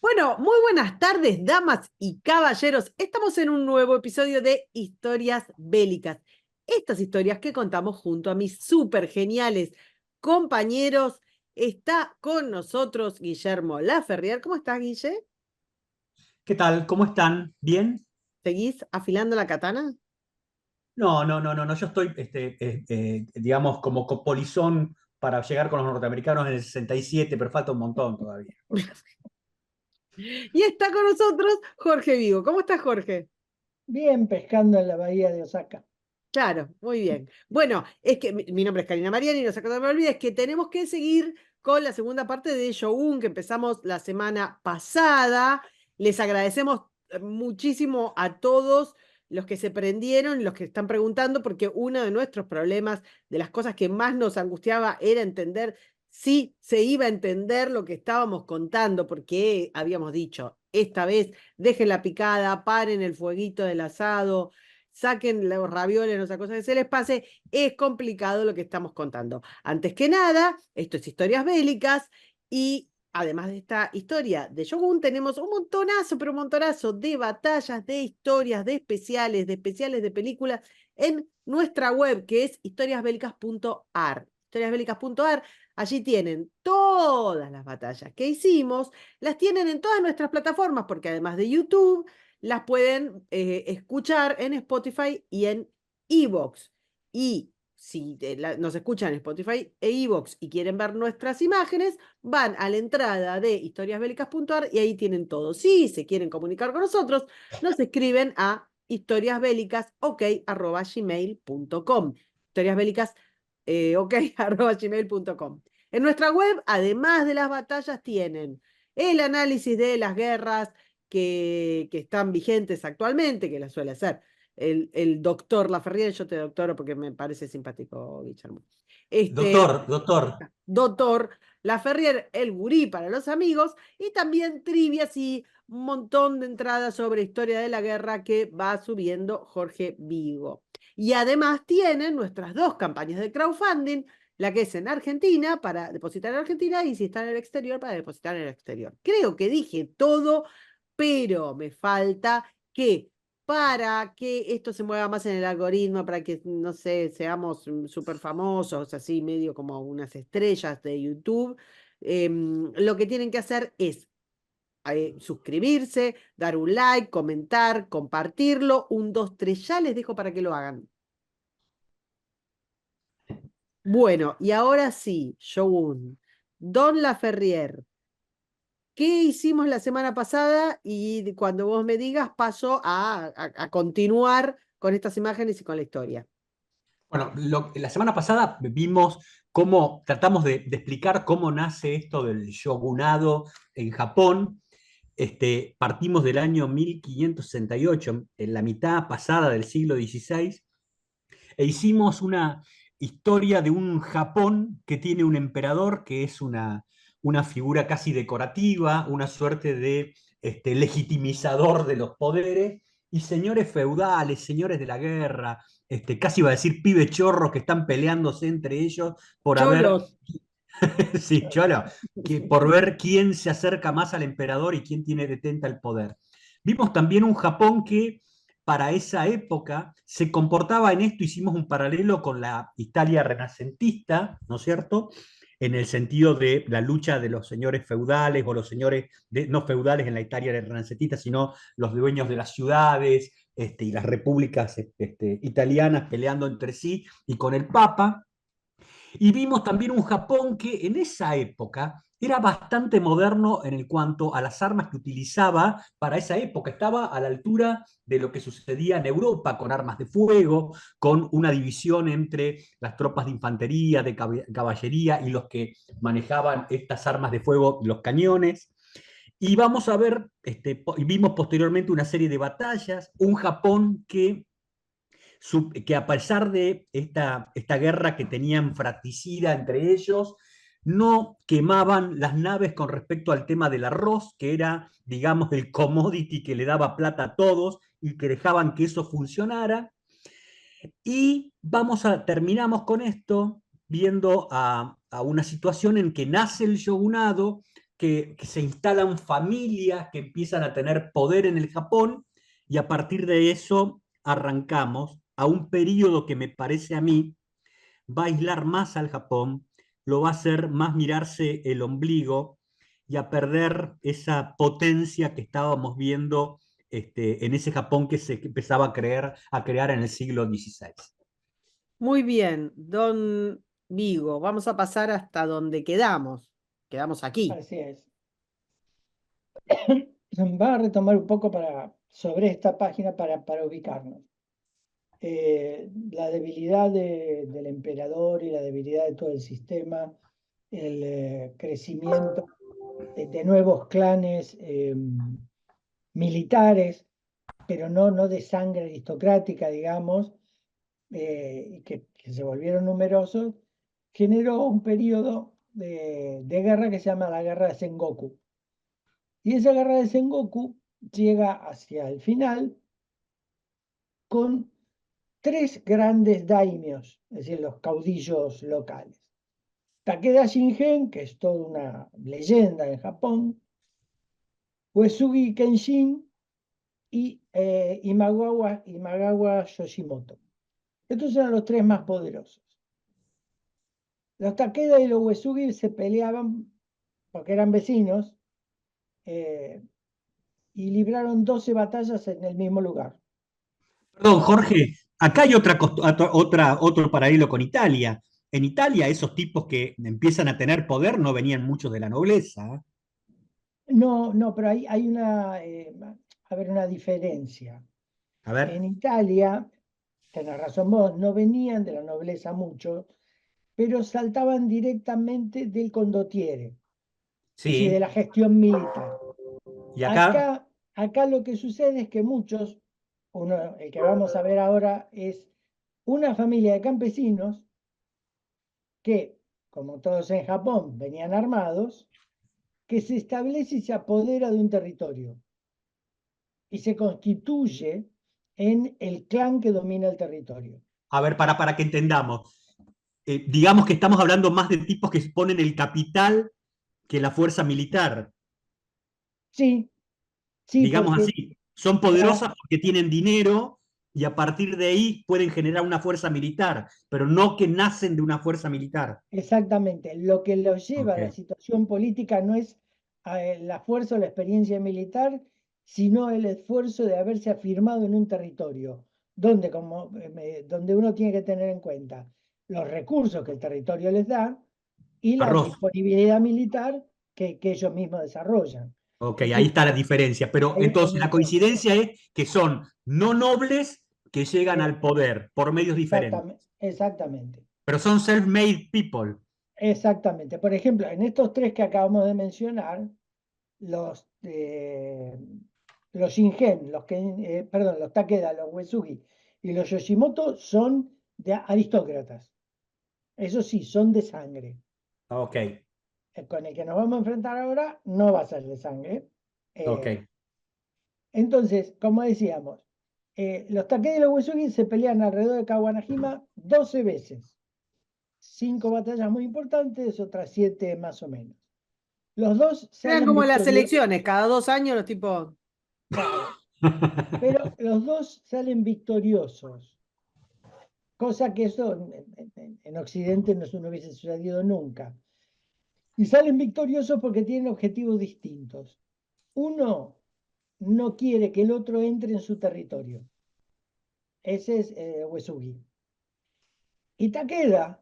Bueno, muy buenas tardes, damas y caballeros. Estamos en un nuevo episodio de Historias Bélicas. Estas historias que contamos junto a mis súper geniales compañeros. Está con nosotros Guillermo Laferrier. ¿Cómo estás, Guille? ¿Qué tal? ¿Cómo están? ¿Bien? ¿Seguís afilando la katana? No, no, no, no, no. Yo estoy, digamos, como polizón para llegar con los norteamericanos en el 67, pero falta un montón todavía. Y está con nosotros Jorge Vigo. ¿Cómo estás, Jorge? Bien, pescando en la bahía de Osaka. Claro, muy bien. Bueno, es que mi nombre es Karina Mariani y no sé que no me olvides que tenemos que seguir con la segunda parte de Shogun que empezamos la semana pasada. Les agradecemos muchísimo a todos los que se prendieron, los que están preguntando, porque uno de nuestros problemas, de las cosas que más nos angustiaba, era entender si se iba a entender lo que estábamos contando, porque habíamos dicho, esta vez dejen la picada, paren el fueguito del asado, saquen los ravioles, no sé, cosas que se les pase, es complicado lo que estamos contando. Antes que nada, esto es historias bélicas y además de esta historia de Shogun, tenemos un montonazo, pero un montonazo de batallas, de historias, de especiales de películas en nuestra web, que es historiasbélicas.ar. Historiasbélicas.ar, allí tienen todas las batallas que hicimos, las tienen en todas nuestras plataformas, porque además de YouTube, las pueden escuchar en Spotify y en Evox. Y si nos escuchan en Spotify e Evox y quieren ver nuestras imágenes, van a la entrada de historiasbélicas.ar y ahí tienen todo. Si se quieren comunicar con nosotros, nos escriben a historiasbélicas.ok@gmail.com. Historiasbélicas, ok@gmail.com. En nuestra web, además de las batallas, tienen el análisis de las guerras que están vigentes actualmente, que la suele hacer el doctor Laferriere. Yo te doctoro porque me parece simpático, Guillermo. Este, Doctor, doctor. doctor Laferriere, el gurí para los amigos, y también trivias y un montón de entradas sobre historia de la guerra que va subiendo Jorge Vigo. Y además tienen nuestras dos campañas de crowdfunding, la que es en Argentina para depositar en Argentina y si está en el exterior para depositar en el exterior. Creo que dije todo, pero me falta que para que esto se mueva más en el algoritmo, para que, no sé, seamos súper famosos, así medio como unas estrellas de YouTube, lo que tienen que hacer es suscribirse, dar un like, comentar, compartirlo, un, dos, tres, ya les dejo para que lo hagan. Bueno, y ahora sí, Shogun, Don Laferrier, ¿qué hicimos la semana pasada? Y cuando vos me digas, paso a continuar con estas imágenes y con la historia. Bueno, la semana pasada vimos cómo tratamos de explicar cómo nace esto del shogunado en Japón. Partimos del año 1568, en la mitad pasada del siglo XVI, e hicimos una historia de un Japón que tiene un emperador que es una figura casi decorativa, una suerte de legitimizador de los poderes, y señores feudales, señores de la guerra, casi iba a decir pibe chorros que están peleándose entre ellos por haber, Cholos. sí, cholo, que por ver quién se acerca más al emperador y quién tiene detenta el poder. Vimos también un Japón que para esa época se comportaba en esto, hicimos un paralelo con la Italia renacentista, ¿no es cierto? En el sentido de la lucha de los señores feudales o los señores no feudales en la Italia renacentista, sino los dueños de las ciudades y las repúblicas italianas peleando entre sí y con el Papa. Y vimos también un Japón que en esa época era bastante moderno en el cuanto a las armas que utilizaba para esa época. Estaba a la altura de lo que sucedía en Europa, con armas de fuego, con una división entre las tropas de infantería, de caballería y los que manejaban estas armas de fuego, los cañones. Y vamos a ver, vimos posteriormente una serie de batallas, un Japón que a pesar de esta guerra que tenían fratricida entre ellos, no quemaban las naves con respecto al tema del arroz, que era, digamos, el commodity que le daba plata a todos y que dejaban que eso funcionara. Y terminamos con esto viendo a una situación en que nace el shogunado que se instalan familias que empiezan a tener poder en el Japón y a partir de eso arrancamos a un periodo que me parece a mí va a aislar más al Japón, lo va a hacer más mirarse el ombligo y a perder esa potencia que estábamos viendo en ese Japón que se empezaba a crear en el siglo XVI. Muy bien, don Vigo, vamos a pasar hasta donde quedamos. Quedamos aquí. Así es. Va a retomar un poco sobre esta página para ubicarnos. La debilidad del emperador y la debilidad de todo el sistema, el crecimiento de nuevos clanes militares, pero no de sangre aristocrática, digamos, que se volvieron numerosos, generó un periodo de guerra que se llama la Guerra de Sengoku. Y esa Guerra de Sengoku llega hacia el final con tres grandes daimios, es decir, los caudillos locales. Takeda Shingen, que es toda una leyenda en Japón, Uesugi Kenshin y Imagawa Yoshimoto. Estos eran los tres más poderosos. Los Takeda y los Uesugi se peleaban porque eran vecinos y libraron 12 batallas en el mismo lugar. Perdón, Jorge, acá hay otro paralelo con Italia. En Italia, esos tipos que empiezan a tener poder no venían muchos de la nobleza. No, pero hay una diferencia. A ver, En Italia, tenés razón vos, no venían de la nobleza mucho, pero saltaban directamente del condottiere, es decir, de sí. la gestión militar. Y acá, Acá lo que sucede es que muchos, el que vamos a ver ahora es una familia de campesinos que, como todos en Japón, venían armados, que se establece y se apodera de un territorio y se constituye en el clan que domina el territorio. a ver, para que entendamos. Digamos que estamos hablando más de tipos que ponen el capital que la fuerza militar. Sí, sí, Digamos porque así. Son poderosas porque tienen dinero y a partir de ahí pueden generar una fuerza militar, pero no que nacen de una fuerza militar. exactamente, lo que los lleva a la Ok. situación política no es la fuerza o la experiencia militar, sino el esfuerzo de haberse afirmado en un territorio, donde uno tiene que tener en cuenta los recursos que el territorio les da y la Arroz. disponibilidad militar que ellos mismos desarrollan. Ok, Es ahí decir, está la diferencia. Pero hay entonces una la diferencia. coincidencia es que son no nobles que llegan Eh, al poder por medios diferentes. exactamente. Pero son self-made people. Exactamente. Por ejemplo, en estos tres que acabamos de mencionar, los, eh, los Shingen, perdón, los Takeda, los Uesugi y los Yoshimoto son de aristócratas. Eso sí, son de sangre. Ok, Con el que nos vamos a enfrentar ahora no va a ser de sangre. Eh, ok. entonces, como decíamos, los Takeda y los Uesugi se pelean alrededor de Kawanajima 12 veces. 5 batallas muy importantes, otras 7 más o menos. Los dos Eran salen como las victoriosos, elecciones, cada 2 años los tipos. claro, pero los dos salen victoriosos, cosa que eso en Occidente no hubiese sucedido nunca. Y salen victoriosos porque tienen objetivos distintos. Uno no quiere que el otro entre en su territorio. Ese es Uesugi. Y Takeda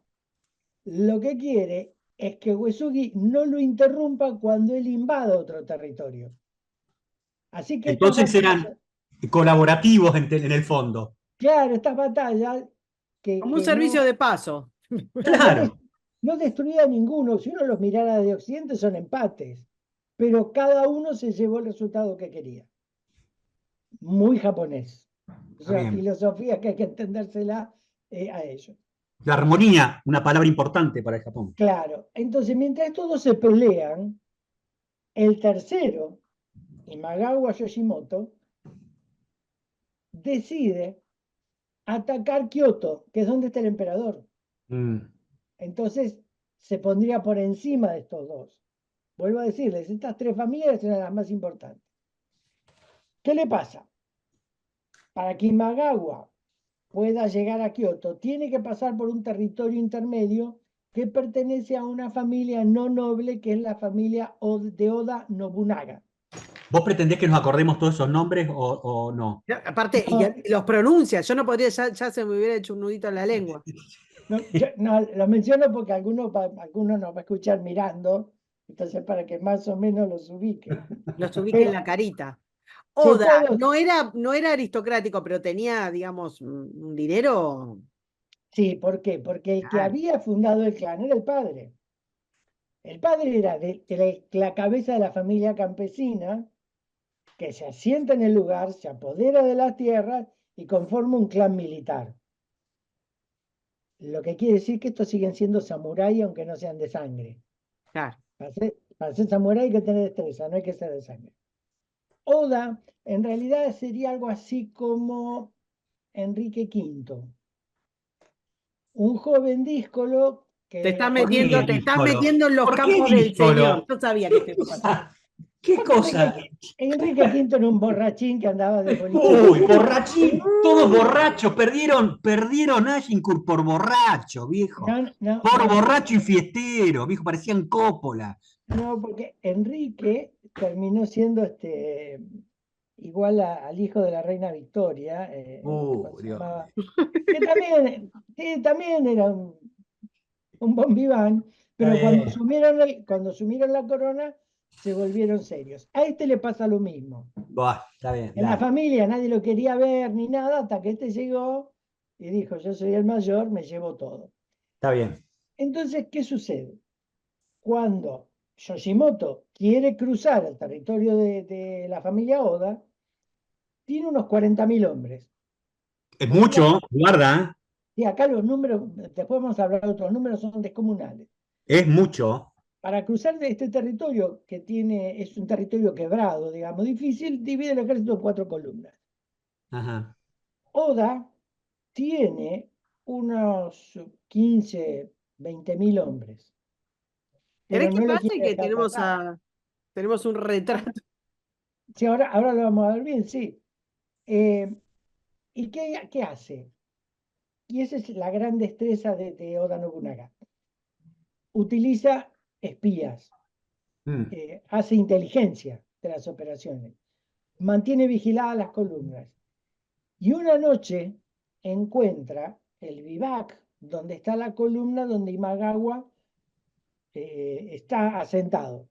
lo que quiere es que Uesugi no lo interrumpa cuando él invada otro territorio. Así que estas Entonces batallas, eran colaborativos en el fondo. claro, estas batallas Como un que servicio de paso. claro, Claro. no destruía ninguno. Si uno los mirara de Occidente son empates, pero cada uno se llevó el resultado que quería. Muy japonés. Es Está una bien. filosofía que hay que entendérsela a ellos. La armonía, una palabra importante para el Japón. Claro, entonces mientras todos se pelean, el tercero, Imagawa Yoshimoto, decide atacar Kioto, que es donde está el emperador. Mm. Entonces se pondría por encima de estos dos. vuelvo a decirles, estas 3 familias eran las más importantes. ¿Qué le pasa? Para que Imagawa pueda llegar a Kioto, tiene que pasar por un territorio intermedio que pertenece a una familia no noble, que es la familia de Oda Nobunaga. ¿Vos pretendés que nos acordemos todos esos nombres o no? Aparte, No, y los pronuncia, yo no podría, ya se me hubiera hecho un nudito en la lengua. no, lo menciono porque algunos nos va a escuchar mirando, entonces para que más o menos los ubique. Los ubique en Pero la carita. si Oda todos, no era aristocrático, pero tenía, digamos, un dinero. sí, ¿por qué? Porque el que Claro. había fundado el clan era el padre. El padre era la cabeza de la familia campesina que se asienta en el lugar, se apodera de las tierras y conforma un clan militar. Lo que quiere decir que estos siguen siendo samuráis aunque no sean de sangre. Claro. Para ser samurái hay que tener destreza, no hay que ser de sangre. Oda en realidad sería algo así como Enrique V, un joven díscolo Te que estás era ¿Por qué metiendo, amigo. te estás díscolo? metiendo en los ¿Por qué campos del Señor. díscolo? Yo sabía que ¿Qué te iba a pasar. cosa? ¿Qué Porque cosa? Enrique V era un borrachín que andaba de Uy, bolichero. borrachín, todos borrachos, perdieron Agincourt por borracho, viejo. No, no, Por no, borracho y fiestero, viejo, parecían Coppola. no, porque Enrique terminó siendo igual al hijo de la reina Victoria, ¿cómo se Dios llamaba? mío. Que también, sí, también era un bon vivant, Está pero cuando bien. asumieron la corona se volvieron serios. A este le pasa lo mismo. Buah, está bien, En la dale. familia nadie lo quería ver ni nada hasta que este llegó y dijo, yo soy el mayor, me llevo todo. Está bien. Entonces, ¿qué sucede? Cuando Yoshimoto quiere cruzar el territorio de la familia Oda, tiene unos 40.000 hombres. Es Acá, mucho, guarda, y acá los números, después vamos a hablar de otros números, son descomunales. es mucho. Para cruzar de este territorio, es un territorio quebrado, digamos, difícil, divide el ejército en 4 columnas. Ajá. Oda tiene unos 15, 20.000 hombres, ¿Querés pero que no lo pase quiere que dejar pasar. tenemos un retrato? Sí, ahora lo vamos a ver bien, sí. Eh, ¿Y qué hace? Y esa es la gran destreza de Oda Nobunaga. Utiliza espías, Mm. hace inteligencia de las operaciones, mantiene vigiladas las columnas. Y una noche encuentra el vivac donde está la columna donde Imagawa está asentado.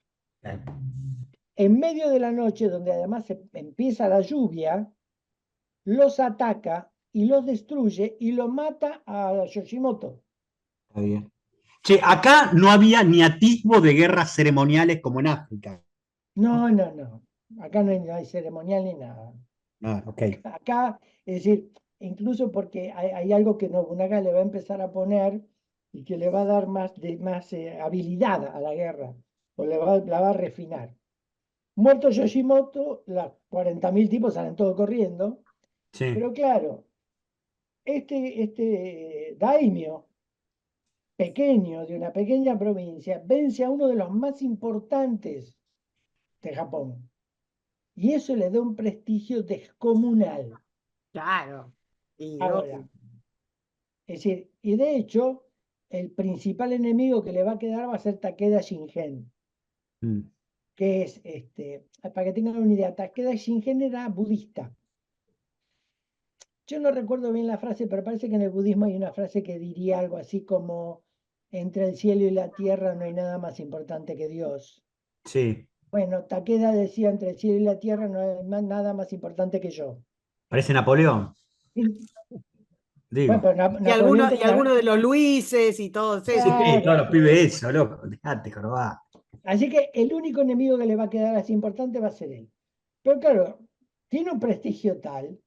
En medio de la noche, donde además empieza la lluvia, los ataca y los destruye y lo mata a Yoshimoto. Está bien. Che, acá no había ni atisbo de guerras ceremoniales como en África. No, no, no. Acá no hay ceremonial ni nada. Ah, ok. Acá, es decir, incluso porque hay algo que Nobunaga le va a empezar a poner y que le va a dar más habilidad a la guerra, o la va a refinar. Muerto Yoshimoto, los 40.000 tipos salen todos corriendo, Sí. pero claro, este daimio pequeño de una pequeña provincia vence a uno de los más importantes de Japón. Y eso le da un prestigio descomunal. Claro. Y Ahora, es decir, y de hecho, el principal enemigo que le va a quedar va a ser Takeda Shingen, Mm. que es, para que tengan una idea, Takeda Shingen era budista. Yo no recuerdo bien la frase, pero parece que en el budismo hay una frase que diría algo así como, entre el cielo y la tierra no hay nada más importante que Dios. Sí. Bueno, Takeda decía, entre el cielo y la tierra no hay nada más importante que yo. Parece Napoleón, Y, bueno, digo. pero Napoleón y tenía... alguno de los Luises y todos esos. Sí, todos Claro, los pibes eso, loco. Dejate, jorobá. así que el único enemigo que le va a quedar así importante va a ser él. Pero claro, tiene un prestigio tal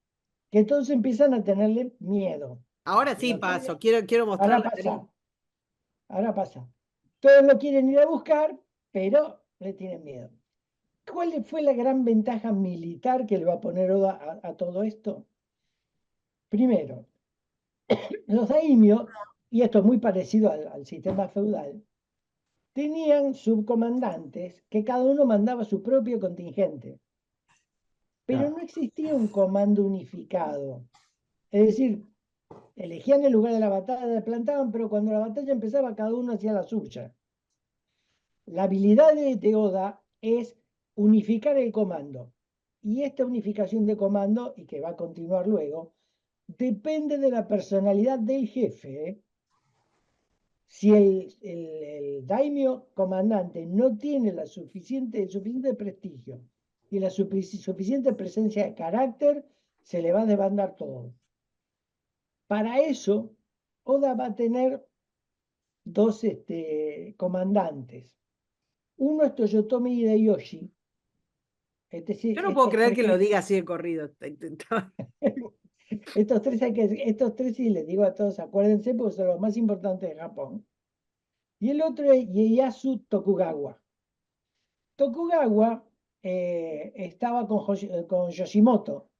que todos empiezan a tenerle miedo. Ahora Y sí lo quieren- paso, quiero mostrar Ahora la carita. pasa, ahora pasa. Todos lo quieren ir a buscar, pero le tienen miedo. ¿Cuál fue la gran ventaja militar que le va a poner Oda a todo esto? Primero, los daimios, y esto es muy parecido al sistema feudal, tenían subcomandantes que cada uno mandaba su propio contingente, pero Claro. no existía un comando unificado. Es decir, elegían el lugar de la batalla, plantaban, pero cuando la batalla empezaba, cada uno hacía la suya. La habilidad de Oda es unificar el comando. Y esta unificación de comando, y que va a continuar luego, depende de la personalidad del jefe, ¿eh? Si el daimyo comandante no tiene el suficiente prestigio y la suficiente presencia de carácter, se le va a desbandar todo. Para eso, Oda va a tener dos comandantes. Uno es Toyotomi Hideyoshi. Yo no puedo creer que lo diga así de corrido. Estos tres, y les digo a todos, acuérdense, porque son los más importantes de Japón. Y el otro es Ieyasu Tokugawa. Tokugawa estaba con Yoshimoto,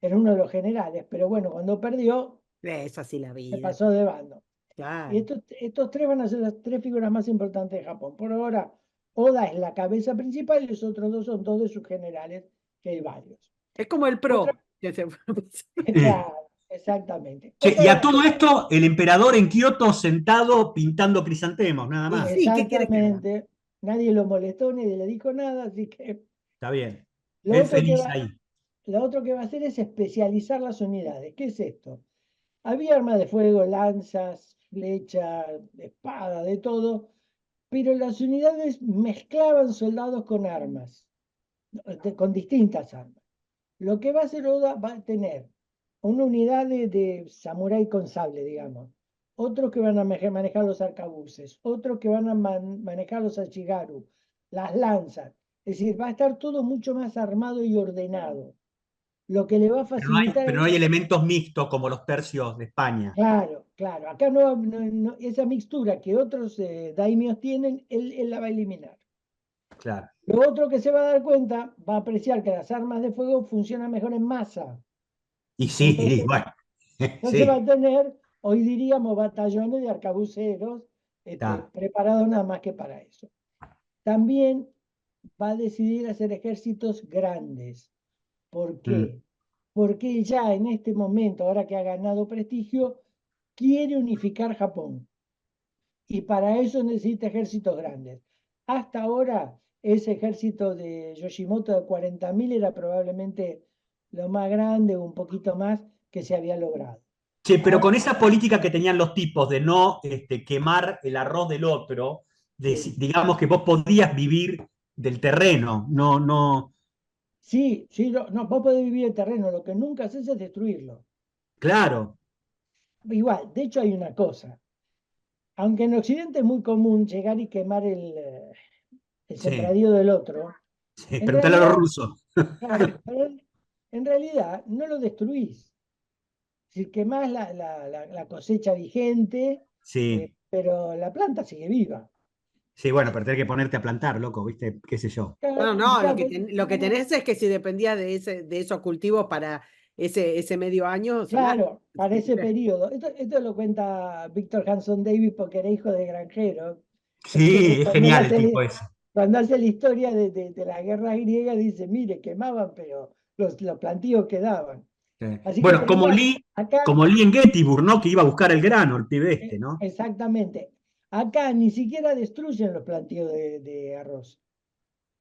era uno de los generales, pero bueno, cuando perdió, Es así la se vida. pasó de bando. Y Claro. estos tres van a ser las tres figuras más importantes de Japón. Por ahora, Oda es la cabeza principal y los otros dos son dos de sus generales, que hay varios. Es como el Otra, pro. Que se- Eh, claro, exactamente. che, Otra y de a las todo cosas, esto, el emperador en Kioto sentado pintando crisantemos, nada Y más. sí, ¿qué quieres que haga? exactamente, nadie lo molestó, nadie le dijo nada, así que Está bien. lo Él otro que feliz va, ahí. lo otro que va a hacer es especializar las unidades. ¿Qué es esto? Había armas de fuego, lanzas, flechas, espada, de todo, pero las unidades mezclaban soldados con armas, con distintas armas. Lo que va a hacer Oda va a tener una unidad de samurái con sable, digamos. Otros que van a manejar los arcabuces, otros que van a manejar los achigaru, las lanzas. Es decir, va a estar todo mucho más armado y ordenado. Lo que le va a facilitar. Pero no hay elementos mixtos como los tercios de España. Claro, claro. Acá esa mixtura que otros daimios tienen, él la va a eliminar. Claro. Lo otro que se va a dar cuenta, va a apreciar que las armas de fuego funcionan mejor en masa. Y sí, y Entonces, bueno, entonces va sí, a tener, hoy diríamos, batallones de arcabuceros está. preparados nada más que para eso. También va a decidir hacer ejércitos grandes. ¿Por Mm. qué? Porque ya en este momento, ahora que ha ganado prestigio, quiere unificar Japón. Y para eso necesita ejércitos grandes. Hasta ahora, ese ejército de Yoshimoto de 40.000 era probablemente lo más grande, un poquito más, que se había logrado. Che, pero Ahora, con esa política que tenían los tipos de no quemar el arroz del otro, sí, digamos que vos podías vivir del terreno, no, no, sí, sí, no, no, vos podés vivir el terreno, lo que nunca haces es destruirlo. claro, Igual, de hecho hay una cosa, aunque en Occidente es muy común llegar y quemar el sí, sembradío del otro, sí, en preguntale a los realidad, rusos. claro, pero en realidad no lo destruís. Si quemás la cosecha vigente, Sí, pero la planta sigue viva. sí, bueno, pero tenés que ponerte a plantar, loco, ¿viste? ¿Qué sé yo? Bueno, Claro, no, claro, lo que tenés es que si dependía de esos cultivos para ese medio año, solar. claro, para ese periodo. Esto lo cuenta Víctor Hanson Davis porque era hijo de granjero. Entonces, Sí, es genial el tipo ese. cuando hace la historia de la guerra griega, dice, mire, quemaban, pero los plantíos quedaban. Sí. Así que, Bueno, pero igual, acá, como Lee en Gettysburg, ¿no? Que iba a buscar el grano, el pibe este, ¿no? exactamente, acá ni siquiera destruyen los plantíos de arroz.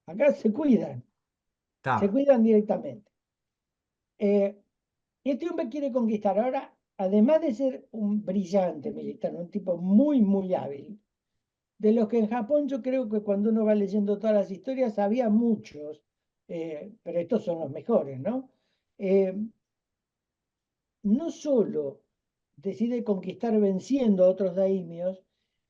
Acá se Está. cuidan directamente. Este hombre quiere conquistar. Ahora, además de ser un brillante militar, un tipo muy, muy hábil, de los que en Japón yo creo que cuando uno va leyendo todas las historias había muchos, pero estos son los mejores, ¿no? Eh, no solo decide conquistar venciendo a otros daimios,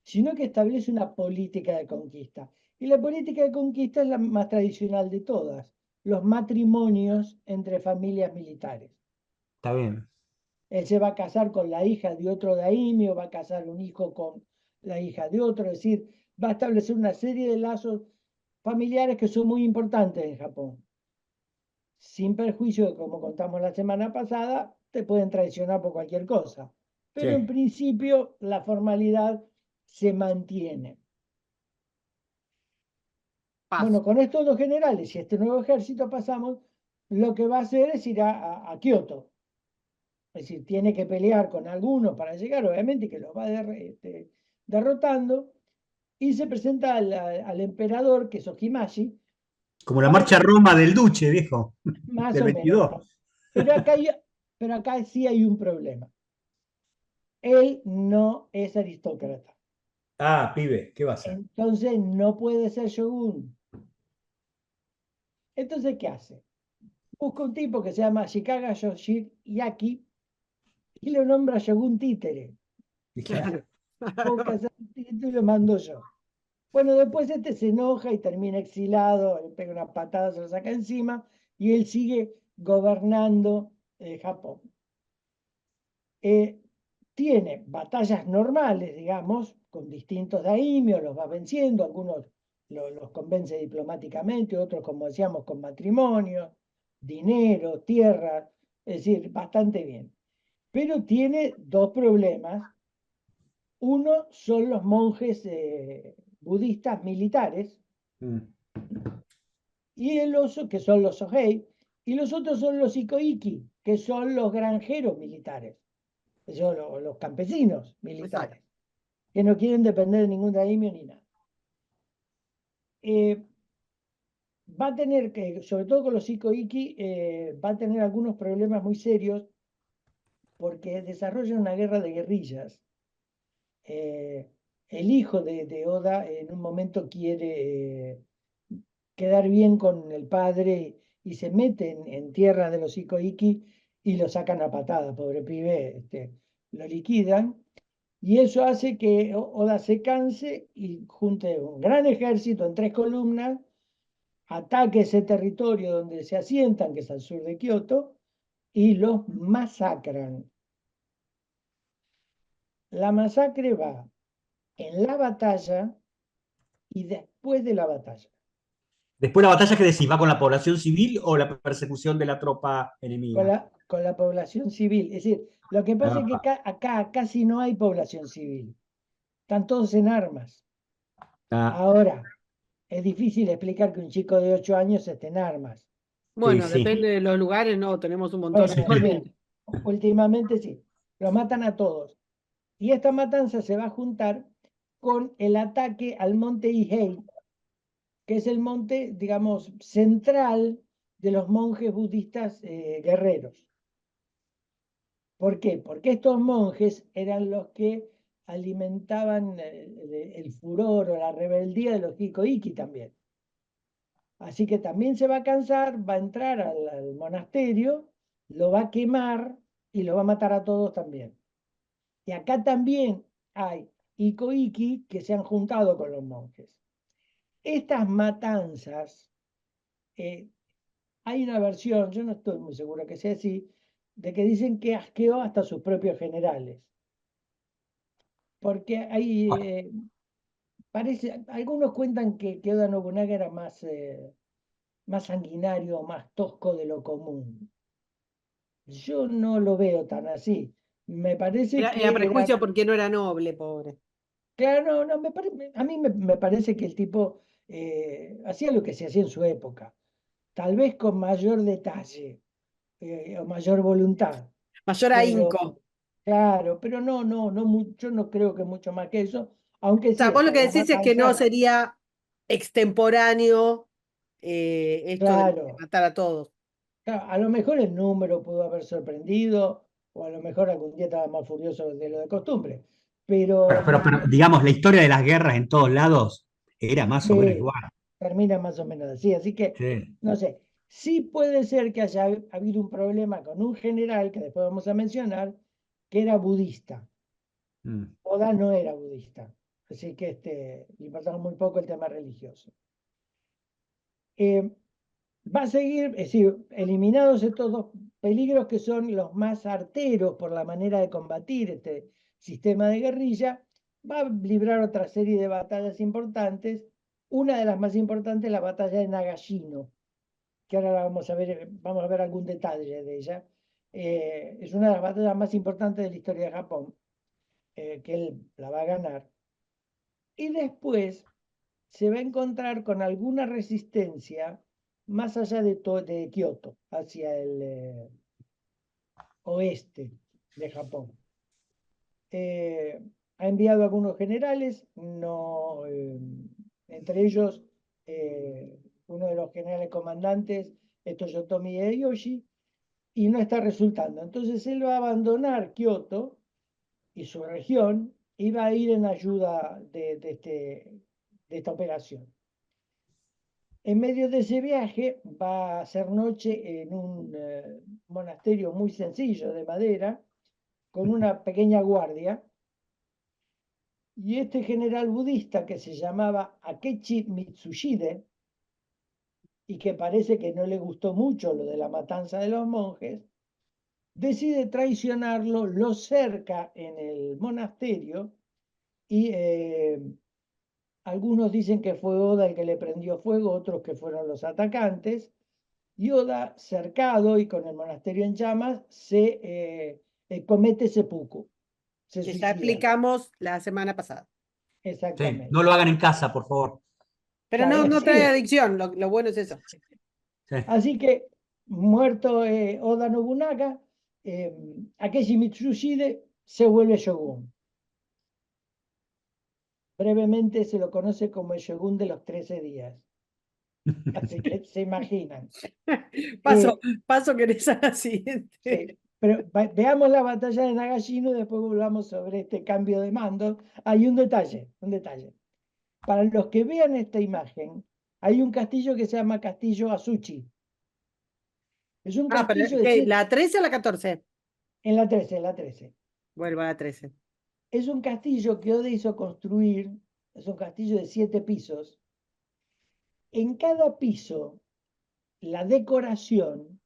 sino que establece una política de conquista. Y la política de conquista es la más tradicional de todas, los matrimonios entre familias militares. Está bien. Él se va a casar con la hija de otro daimio, va a casar un hijo con la hija de otro, es decir, va a establecer una serie de lazos familiares que son muy importantes en Japón. Sin perjuicio de, como contamos la semana pasada, te pueden traicionar por cualquier cosa. Sí. Pero en principio la formalidad se mantiene. Bueno, con estos dos generales y este nuevo ejército pasamos, lo que va a hacer es ir a Kioto. Es decir, tiene que pelear con algunos para llegar, obviamente, que los va derrotando, y se presenta al emperador, que es Okimashi, Como la para marcha a Roma del Duce, viejo, más del o menos. 22. Pero pero acá sí hay un problema. Él no es aristócrata. Ah, pibe, ¿qué va a hacer? Entonces no puede ser shogun. Entonces, ¿qué hace? Busca un tipo que se llama Ashikaga Yoshiaki y lo nombra shogun títere. Claro. Busca ese título y lo mando yo. Bueno, después este se enoja y termina exilado, le pega una patada, se lo saca encima y él sigue gobernando Japón. Tiene batallas normales, digamos, con distintos daimios, los va venciendo, algunos los convence diplomáticamente, otros, como decíamos, con matrimonio, dinero, tierra, es decir, bastante bien. Pero tiene dos problemas. Uno son los monjes budistas militares, Mm. y el oso, que son los Sohei, y los otros son los Ikoiki, que son los granjeros militares, que son los campesinos Exacto. militares, que no quieren depender de ningún daimio ni nada. Eh, Va a tener que, sobre todo con los Ikoiki, va a tener algunos problemas muy serios porque desarrolla una guerra de guerrillas. El hijo de Oda en un momento quiere quedar bien con el padre y se mete en tierras de los Ikoiki y lo sacan a patada, pobre pibe, lo liquidan. Y eso hace que Oda se canse y junte un gran ejército en 3 columnas, ataque ese territorio donde se asientan, que es al sur de Kioto, y los masacran. La masacre va en la batalla y después de la batalla. Después la batalla que decís, ¿va con la población civil o la persecución de la tropa con enemiga? la, con la población civil. Es decir, lo que pasa es que Ah, acá casi no hay población civil. Están todos en armas. ah, Ahora, es difícil explicar que un chico de 8 años esté en armas. sí, Bueno, sí. depende de los lugares, no, tenemos un montón Bueno, bien, actualmente. últimamente sí, los matan a todos. Y esta matanza se va a juntar con el ataque al monte Ihei, que es el monte, digamos, central de los monjes budistas guerreros. ¿Por qué? Porque estos monjes eran los que alimentaban el furor o la rebeldía de los Hikoiki también. Así que también se va a cansar, va a entrar al monasterio, lo va a quemar y lo va a matar a todos también. Y acá también hay Hikoiki que se han juntado con los monjes. Estas matanzas, eh, hay una versión, yo no estoy muy seguro que sea así, de que dicen que asqueó hasta sus propios generales. Porque hay, algunos cuentan que Oda Nobunaga era más sanguinario, más tosco de lo común. Yo no lo veo tan así. Me parece Era que era, prejuicio porque no era noble, pobre. claro, no, a mí me parece que el tipo hacía lo que se hacía en su época, tal vez con mayor detalle o mayor voluntad, Mayor pero ahínco. claro, pero no mucho, no creo que mucho más que eso, aunque O sea, sí, vos lo hasta que las decís es que no matanzas, sería extemporáneo esto de claro. matar a todos. Claro, a lo mejor el número pudo haber sorprendido, o a lo mejor algún día estaba más furioso de lo de costumbre. Pero, Pero digamos, la historia de las guerras en todos lados era más o menos sí, igual. termina más o menos así. Así que, Sí. no sé, sí puede ser que haya habido un problema con un general, que después vamos a mencionar, que era budista. Mm. Oda no era budista. Así que le importaba muy poco el tema religioso. Eh, Va a seguir, es decir, eliminados estos dos peligros que son los más arteros por la manera de combatir este sistema de guerrilla, va a librar otra serie de batallas importantes. Una de las más importantes es la batalla de Nagashino, que ahora vamos a ver algún detalle de ella. Es una de las batallas más importantes de la historia de Japón, que él la va a ganar. Y después se va a encontrar con alguna resistencia más allá de Kioto, hacia el oeste de Japón. Ha enviado algunos generales, no, entre ellos uno de los generales comandantes es Toyotomi Hideyoshi, y no está resultando. Entonces él va a abandonar Kioto y su región y va a ir en ayuda de esta operación. En medio de ese viaje va a hacer noche en un monasterio muy sencillo de madera, con una pequeña guardia. Y este general budista, que se llamaba Akechi Mitsushide, y que parece que no le gustó mucho lo de la matanza de los monjes, decide traicionarlo, lo cerca en el monasterio y algunos dicen que fue Oda el que le prendió fuego, otros que fueron los atacantes. Y Oda, cercado y con el monasterio en llamas, se comete seppuku, se Que ya suicida. explicamos la semana pasada. Sí, Exactamente. no lo hagan en casa, por favor. Pero Claro, no sí. trae adicción, lo bueno es eso. Sí. Así que, muerto Oda Nobunaga, Akechi Mitsushide se vuelve shogun. Brevemente se lo conoce como el shogun de los 13 días. Así que se imaginan. Paso querés a la siguiente. Sí, pero veamos la batalla de Nagashino y después volvamos sobre este cambio de mando. Hay un detalle, un detalle. Para los que vean esta imagen, hay un castillo que se llama Castillo Azuchi. Es un Pero castillo ¿qué, ¿la 13 o la 14? en la 13, en la 13. Vuelvo a la 13. Es un castillo que Oda hizo construir, es un castillo de 7 pisos. En cada piso, la decoración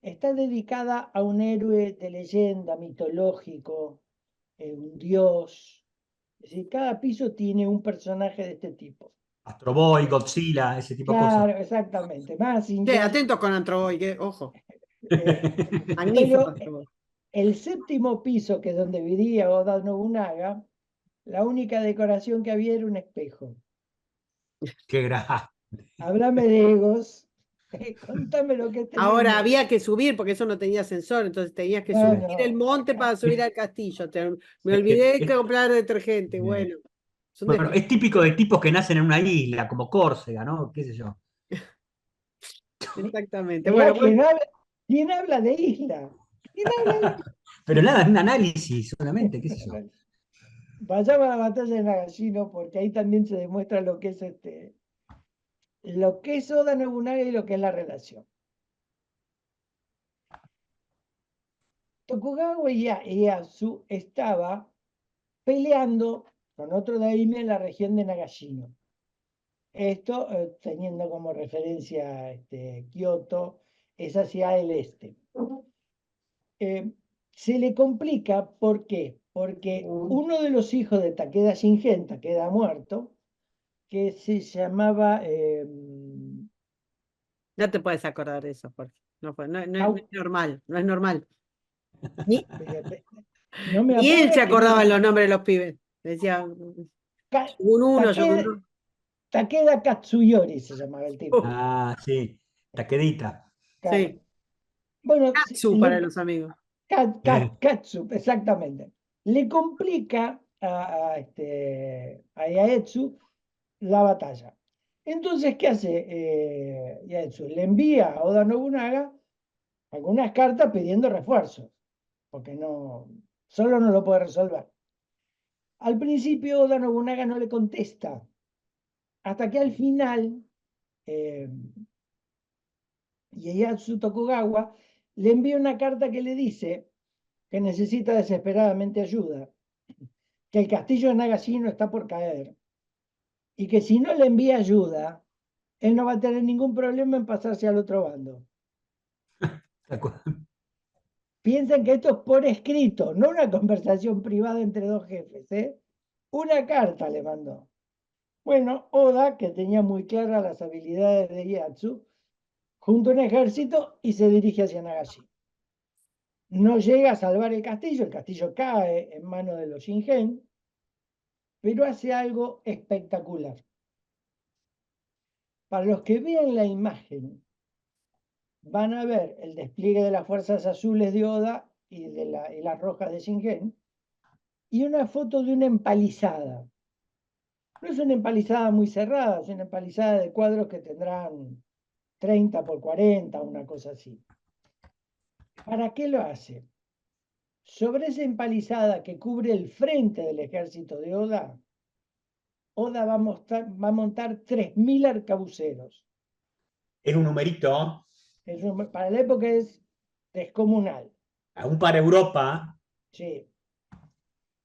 está dedicada a un héroe de leyenda mitológico, un dios. Es decir, cada piso tiene un personaje de este tipo. Astro Boy, Godzilla, ese tipo de cosas. Claro, exactamente. Más Che, atentos con Antro Boy, que, ojo. Magnífico pero Antro Boy. el séptimo piso, que es donde vivía Oda Nobunaga, la única decoración que había era un espejo. Qué grande. Háblame de egos. Contame lo que es tener Ahora un ego. había que subir porque eso no tenía ascensor, entonces tenías que No, subir el no. monte para subir al castillo. Me olvidé de comprar detergente. Bueno, es un Bueno, es desperdicio. típico de tipos que nacen en una isla, como Córcega, ¿no? ¿Qué sé yo? Exactamente. Mirá, Bueno, ¿quién habla de isla? ¿Quién habla de Pero nada, es un análisis solamente, qué sé yo. isla? Vayamos a la batalla de Nagashino, porque ahí también se demuestra lo que es Oda Nobunaga y lo que es la relación. Tokugawa Ieyasu estaba peleando con otro daimyo en la región de Nagashino. Esto, teniendo como referencia Kioto, es hacia el este. Se le complica, ¿por qué? Porque uno de los hijos de Takeda Shingen, Takeda muerto, que se llamaba no te puedes acordar de eso, Jorge. No es Kau- normal, no es normal. Ni, no me ni él se apures que no acordaba me... los nombres de los pibes. Decía, según uno, según Takeda, otro. Takeda Katsuyori se llamaba el tipo. Ah, sí, taquedita. Claro. Sí, Bueno, Katsu para los amigos. Katsu, exactamente. Le complica a Yaetsu la batalla. Entonces, ¿qué hace Yaetsu? Le envía a Oda Nobunaga algunas cartas pidiendo refuerzos, porque solo no lo puede resolver. Al principio Oda Nobunaga no le contesta, hasta que al final Ieyasu Tokugawa le envía una carta que le dice que necesita desesperadamente ayuda, que el castillo de Nagashino está por caer y que si no le envía ayuda, él no va a tener ningún problema en pasarse al otro bando. Piensen que esto es por escrito, no una conversación privada entre dos jefes, ¿eh? Una carta le mandó. Bueno, Oda, que tenía muy claras las habilidades de Yatsu, junta un ejército y se dirige hacia Nagashino. No llega a salvar el castillo cae en manos de los Shingen, pero hace algo espectacular. Para los que vean la imagen, van a ver el despliegue de las fuerzas azules de Oda y las rojas de Shingen, y una foto de una empalizada. No es una empalizada muy cerrada, es una empalizada de cuadros que tendrán 30 por 40, una cosa así. ¿Para qué lo hace? Sobre esa empalizada que cubre el frente del ejército de Oda, Oda va a montar 3.000 arcabuceros. Es un numerito, Para la época es descomunal. aún para Europa. Sí.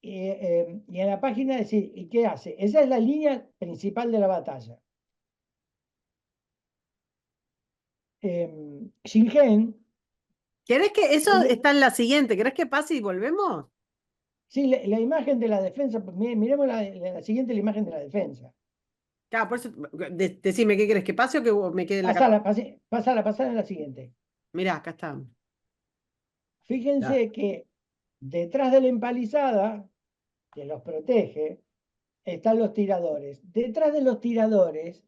Y en la página decir, ¿y qué hace? Esa es la línea principal de la batalla. Shingen, ¿Querés que eso el- está en la siguiente? ¿Querés que pase y volvemos? sí, la imagen de la defensa, pues, miremos la siguiente, la imagen de la defensa. Claro, por eso, decime qué querés que pase o que me quede en la cabeza. Pasala en la siguiente. Mirá, acá está. Fíjense Ya. que detrás de la empalizada, que los protege, están los tiradores. Detrás de los tiradores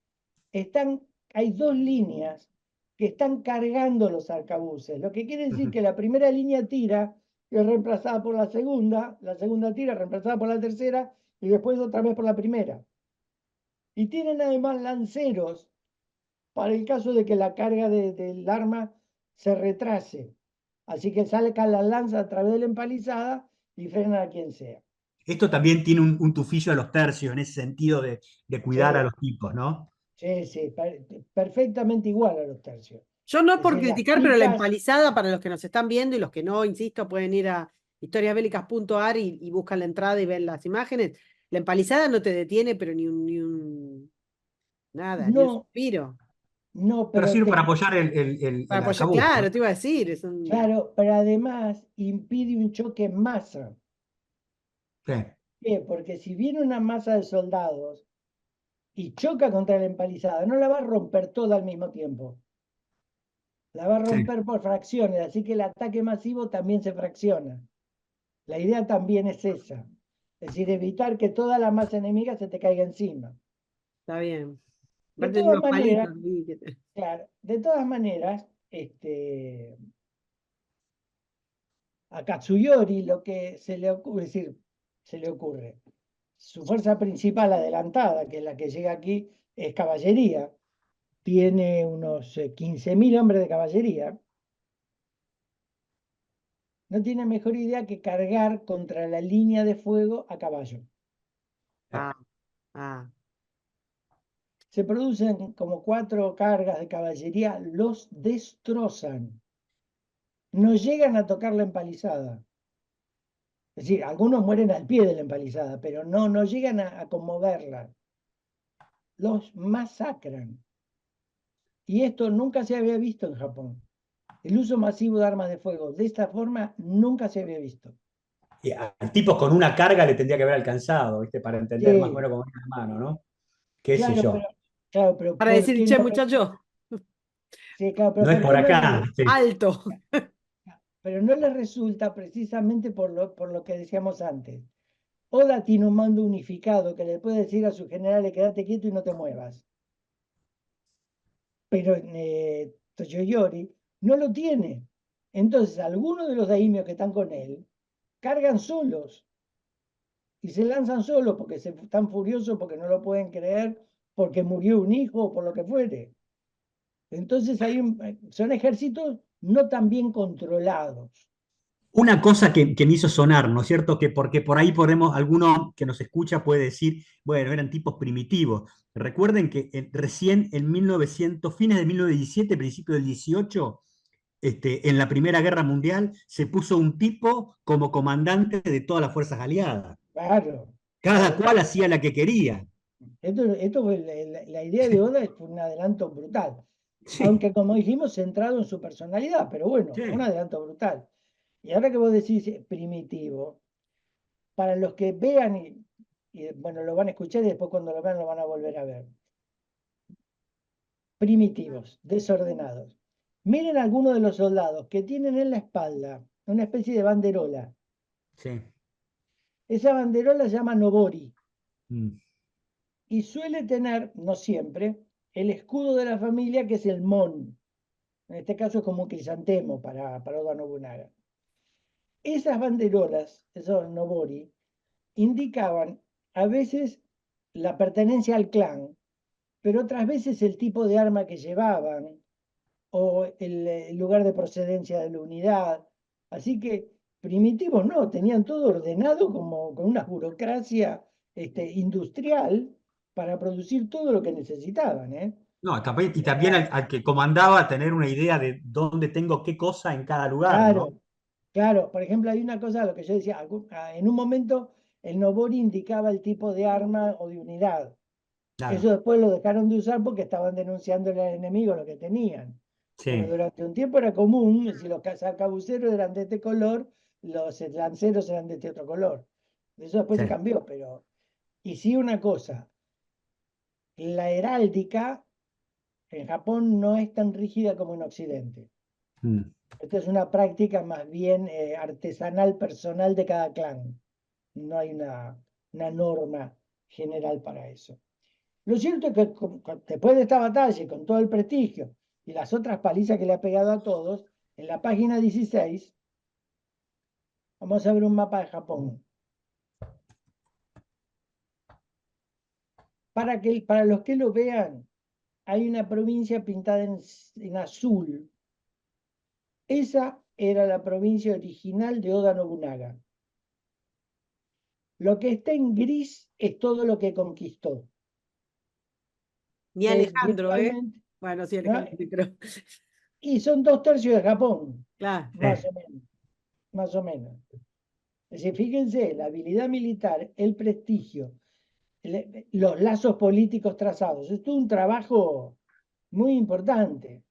hay dos líneas que están cargando los arcabuces, lo que quiere decir que la primera línea tira y es reemplazada por la segunda tira reemplazada por la tercera y después otra vez por la primera. Y tienen además lanceros para el caso de que la carga del arma se retrase. Así que salga la lanza a través de la empalizada y frena a quien sea. Esto también tiene un tufillo a los tercios en ese sentido de cuidar a Sí, los tipos, ¿no? sí, sí, perfectamente igual a los tercios. Yo no Es por decir, las criticar, pero la picas, empalizada, para los que nos están viendo y los que no, insisto, pueden ir a historiasbélicas.ar y buscan la entrada y ven las imágenes. La empalizada no te detiene, pero nada, ni un no, suspiro. no, Pero pero sirve para apoyar Para el apoyar, arcabuz, ¿no? claro, te iba a decir, claro, pero además impide un choque en masa. Sí, ¿Por qué? Porque si viene una masa de soldados y choca contra la empalizada, no la va a romper toda al mismo tiempo. La va a sí. romper por fracciones, así que el ataque masivo también se fracciona. La idea también es esa. Es decir, evitar que toda la masa enemiga se te caiga encima. está bien. De Aparte de todas unos maneras, palitos. claro, de todas maneras, a Katsuyori lo que se le ocurre, es decir, se le ocurre, su fuerza principal adelantada, que es la que llega aquí, es caballería. Tiene unos 15.000 hombres de caballería. No tiene mejor idea que cargar contra la línea de fuego a caballo. Ah, ah. Se producen como 4 cargas de caballería, los destrozan. No llegan a tocar la empalizada. Es decir, algunos mueren al pie de la empalizada, pero no llegan a conmoverla. Los masacran. Y esto nunca se había visto en Japón. El uso masivo de armas de fuego de esta forma nunca se había visto. Y al tipo con una carga le tendría que haber alcanzado, ¿viste? Para entender más o Sí, menos con una mano, ¿no? ¿Qué sé claro, yo? pero Para ¿por decir, qué che, no? muchacho, Sí, claro, pero No es ¿por por qué no acá. Sí. alto. pero no les resulta precisamente por lo que decíamos antes? Oda tiene un mando unificado que le puede decir a sus generales, quédate quieto y no te muevas. Pero Toyoyori no lo tiene. Entonces, algunos de los daimios que están con él cargan solos y se lanzan solos porque están furiosos, porque no lo pueden creer, porque murió un hijo o por lo que fuere. Entonces, son ejércitos no tan bien controlados. Una cosa que me hizo sonar, ¿no es cierto? Que porque por ahí podemos, alguno que nos escucha puede decir, bueno, eran tipos primitivos. Recuerden que recién en 1900, fines de 1917, principio del 18, en la Primera Guerra Mundial, se puso un tipo como comandante de todas las fuerzas aliadas. Claro, Cada claro. cual hacía la que quería. Esto fue la idea de Oda fue un adelanto brutal. Sí, Aunque, como dijimos, centrado en su personalidad, pero bueno, un sí. adelanto brutal. Y ahora que vos decís primitivo, para los que vean bueno, lo van a escuchar y después cuando lo vean lo van a volver a ver. Primitivos, desordenados. Miren algunos de los soldados que tienen en la espalda una especie de banderola. Sí. Esa banderola se llama Nobori Mm. y suele tener, no siempre, el escudo de la familia, que es el mon. En este caso es como un crisantemo para Oda Nobunaga. Esas banderolas, esos nobori, indicaban a veces la pertenencia al clan, pero otras veces el tipo de arma que llevaban o el lugar de procedencia de la unidad. Así que primitivos no, tenían todo ordenado como con una burocracia industrial para producir todo lo que necesitaban, ¿eh? No, y también al que comandaba tener una idea de dónde tengo qué cosa en cada lugar, ¿no? Claro, claro. Por ejemplo, hay una cosa, lo que yo decía, en un momento el Nobori indicaba el tipo de arma o de unidad. Claro, Eso después lo dejaron de usar porque estaban denunciándole al enemigo lo que tenían. Pero sí, durante un tiempo era común, si los cazacabuceros eran de este color, los lanceros eran de este otro color. Eso después sí. se cambió, pero... Y sí una cosa, la heráldica en Japón no es tan rígida como en Occidente. Mm. Esta es una práctica más bien artesanal, personal de cada clan. No hay una norma general para eso. Lo cierto es que después de esta batalla y con todo el prestigio y las otras palizas que le ha pegado a todos, en la página 16 vamos a ver un mapa de Japón. Para los que lo vean, hay una provincia pintada en azul. Esa era la provincia original de Oda Nobunaga. Lo que está en gris es todo lo que conquistó, Ni que es Alejandro, ¿eh? virtualmente, Bueno, sí, ¿no? Alejandro, sí, pero Y son 2/3 de Japón, claro. más o menos, más o menos. Es decir, fíjense, la habilidad militar, el prestigio, los lazos políticos trazados. Esto es un trabajo muy importante.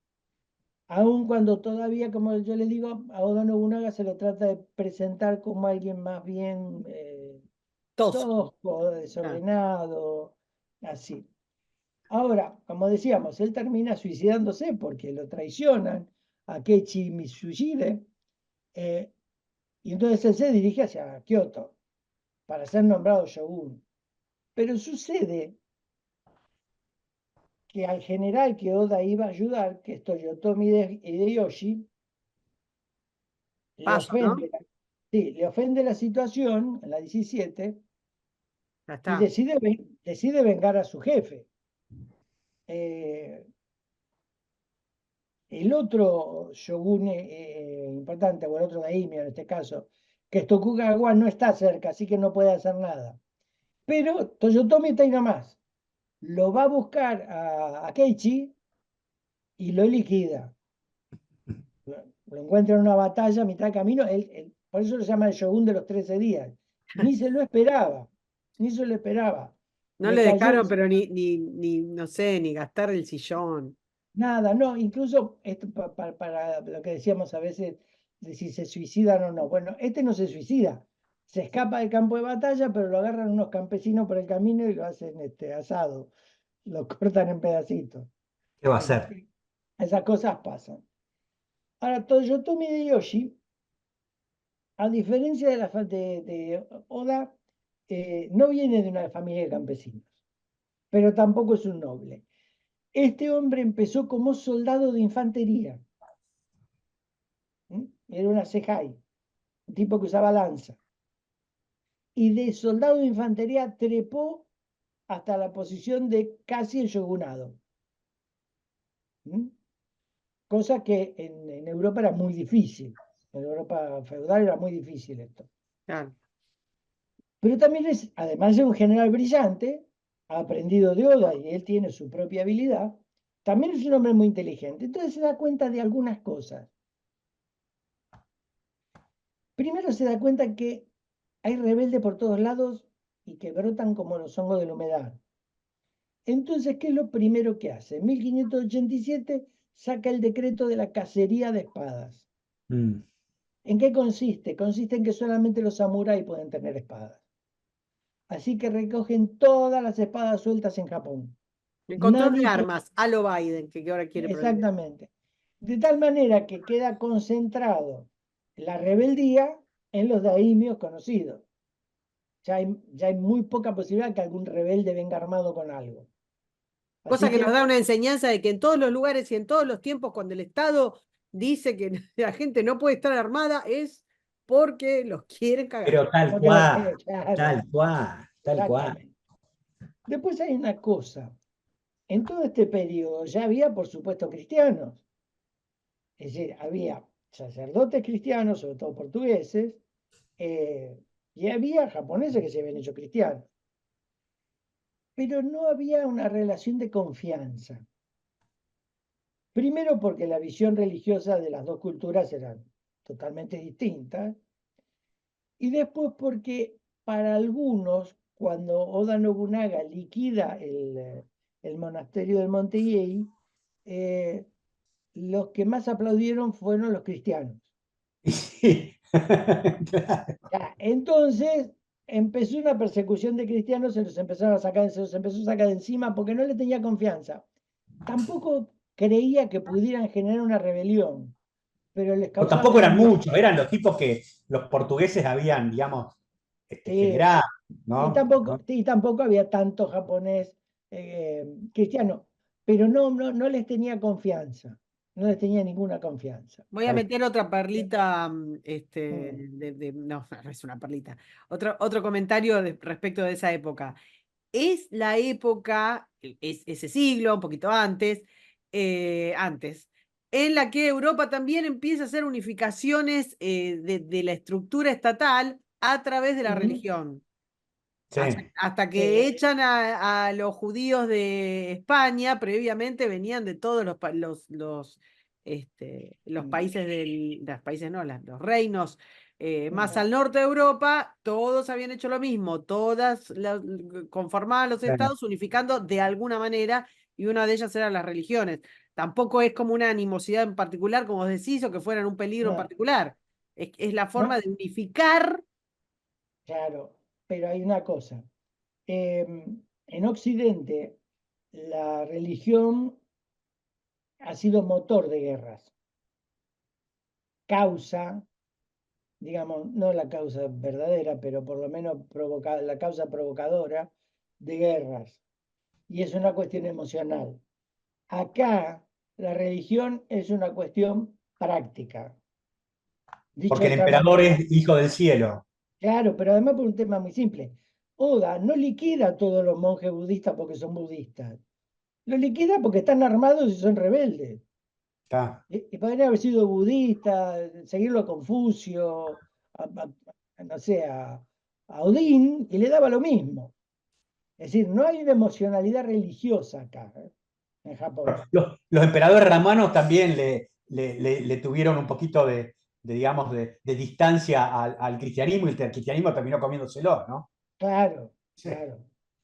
Aun cuando todavía, como yo le digo, a Oda Nobunaga se lo trata de presentar como alguien más bien Tosco. tosco, Ah, desordenado, así. Ahora, como decíamos, él termina suicidándose porque lo traicionan a Kechi Mitsuhide, eh, y entonces él se dirige hacia Kioto para ser nombrado shogun. Pero sucede que al general que Oda iba a ayudar, que es Toyotomi Hideyoshi, le paso, ¿no? ofende, sí, le ofende la situación en la 17 Ya y está. decide vengar a su jefe. Eh, el otro shogun importante, o el otro daimyo en este caso, que es Tokugawa, no está cerca, así que no puede hacer nada. Pero Toyotomi está ahí nomás. Lo va a buscar a Keiichi y lo liquida. Lo encuentra en una batalla a mitad de camino, por eso lo llama el Shogun de los 13 días. Ni se lo esperaba, ni se lo esperaba. No Le le cayó dejaron, pero no sé, ni gastar el sillón. nada, no, incluso esto para lo que decíamos a veces de si se suicidan o no. Bueno, este no se suicida, se escapa del campo de batalla, pero lo agarran unos campesinos por el camino y lo hacen asado, lo cortan en pedacitos. ¿Qué va a Así hacer? que esas cosas pasan. Ahora, Toyotomi Hideyoshi, a diferencia de Oda, no viene de una familia de campesinos, pero tampoco es un noble. Este hombre empezó como soldado de infantería. Era una Sejai, un tipo que usaba lanza. Y de soldado de infantería trepó hasta la posición de casi el shogunado. ¿Mm? Cosa que en Europa era muy difícil. En Europa feudal era muy difícil esto. Claro. Pero también es, además de un general brillante, ha aprendido de Oda y él tiene su propia habilidad, también es un hombre muy inteligente. Entonces se da cuenta de algunas cosas. Primero se da cuenta que hay rebeldes por todos lados y que brotan como los hongos de la humedad. Entonces, ¿qué es lo primero que hace? En 1587 saca el decreto de la cacería de espadas. Mm. ¿En qué consiste? Consiste en que solamente los samuráis pueden tener espadas. Así que recogen todas las espadas sueltas en Japón. El control de Nadie puede... armas, a lo Biden, que ahora quiere prohibir. Exactamente. De tal manera que queda concentrado la rebeldía en los daimios conocidos. Ya hay muy poca posibilidad que algún rebelde venga armado con algo. Cosa Así que nos que, da una enseñanza de que en todos los lugares y en todos los tiempos, cuando el Estado dice que la gente no puede estar armada, es porque los quieren cagar. Pero tal porque lo cual, que, claro, tal cual, tal cual. exactamente. Después hay una cosa. En todo este periodo ya había, por supuesto, cristianos. Es decir, había sacerdotes cristianos, sobre todo portugueses, y había japoneses que se habían hecho cristianos. Pero no había una relación de confianza. Primero porque la visión religiosa de las dos culturas era totalmente distinta. Y después porque para algunos, cuando Oda Nobunaga liquida el monasterio del Monte Hiei, los que más aplaudieron fueron los cristianos. Sí. Claro. Ya, entonces empezó una persecución de cristianos, se los empezó a sacar de encima porque no le tenía confianza. Tampoco creía que pudieran generar una rebelión, pero les O causaba tampoco una eran angustia. muchos, eran los tipos que los portugueses habían, digamos, Sí, generado, ¿no? ¿No? y tampoco había tanto japonés cristiano, pero no les tenía confianza, no les tenía ninguna confianza. Voy a Tal- meter otra perlita, Mm, no, no es una perlita, otro comentario respecto de esa época. Es la época, es ese siglo, un poquito antes, en la que Europa también empieza a hacer unificaciones de la estructura estatal a través de la ujú, religión. Sí, Hasta que sí, echan a los judíos de España, previamente venían de todos los mm, países los países no, los reinos más mm, al norte de Europa, todos habían hecho lo mismo, conformaban los claro. estados unificando de alguna manera, y una de ellas eran las religiones. Tampoco es como una animosidad en particular, como vos decís, o que fueran un peligro en no, particular. Es la forma no, de unificar. claro, pero hay una cosa. En Occidente, la religión ha sido motor de guerras, causa, digamos, no la causa verdadera, pero por lo menos la causa provocadora de guerras. Y es una cuestión emocional. Acá la religión es una cuestión práctica. Dicho Porque de el otra emperador manera, es hijo del cielo. claro, pero además por un tema muy simple. Oda no liquida a todos los monjes budistas porque son budistas. Los liquida porque están armados y son rebeldes. Está. Y podrían haber sido budistas, seguirlo a Confucio, no sé, a Odín, y le daba lo mismo. Es decir, no hay una emocionalidad religiosa acá, en Japón. Los emperadores romanos también le tuvieron un poquito digamos, de distancia al cristianismo y el cristianismo terminó comiéndoselo, ¿no? Claro, Sí. claro.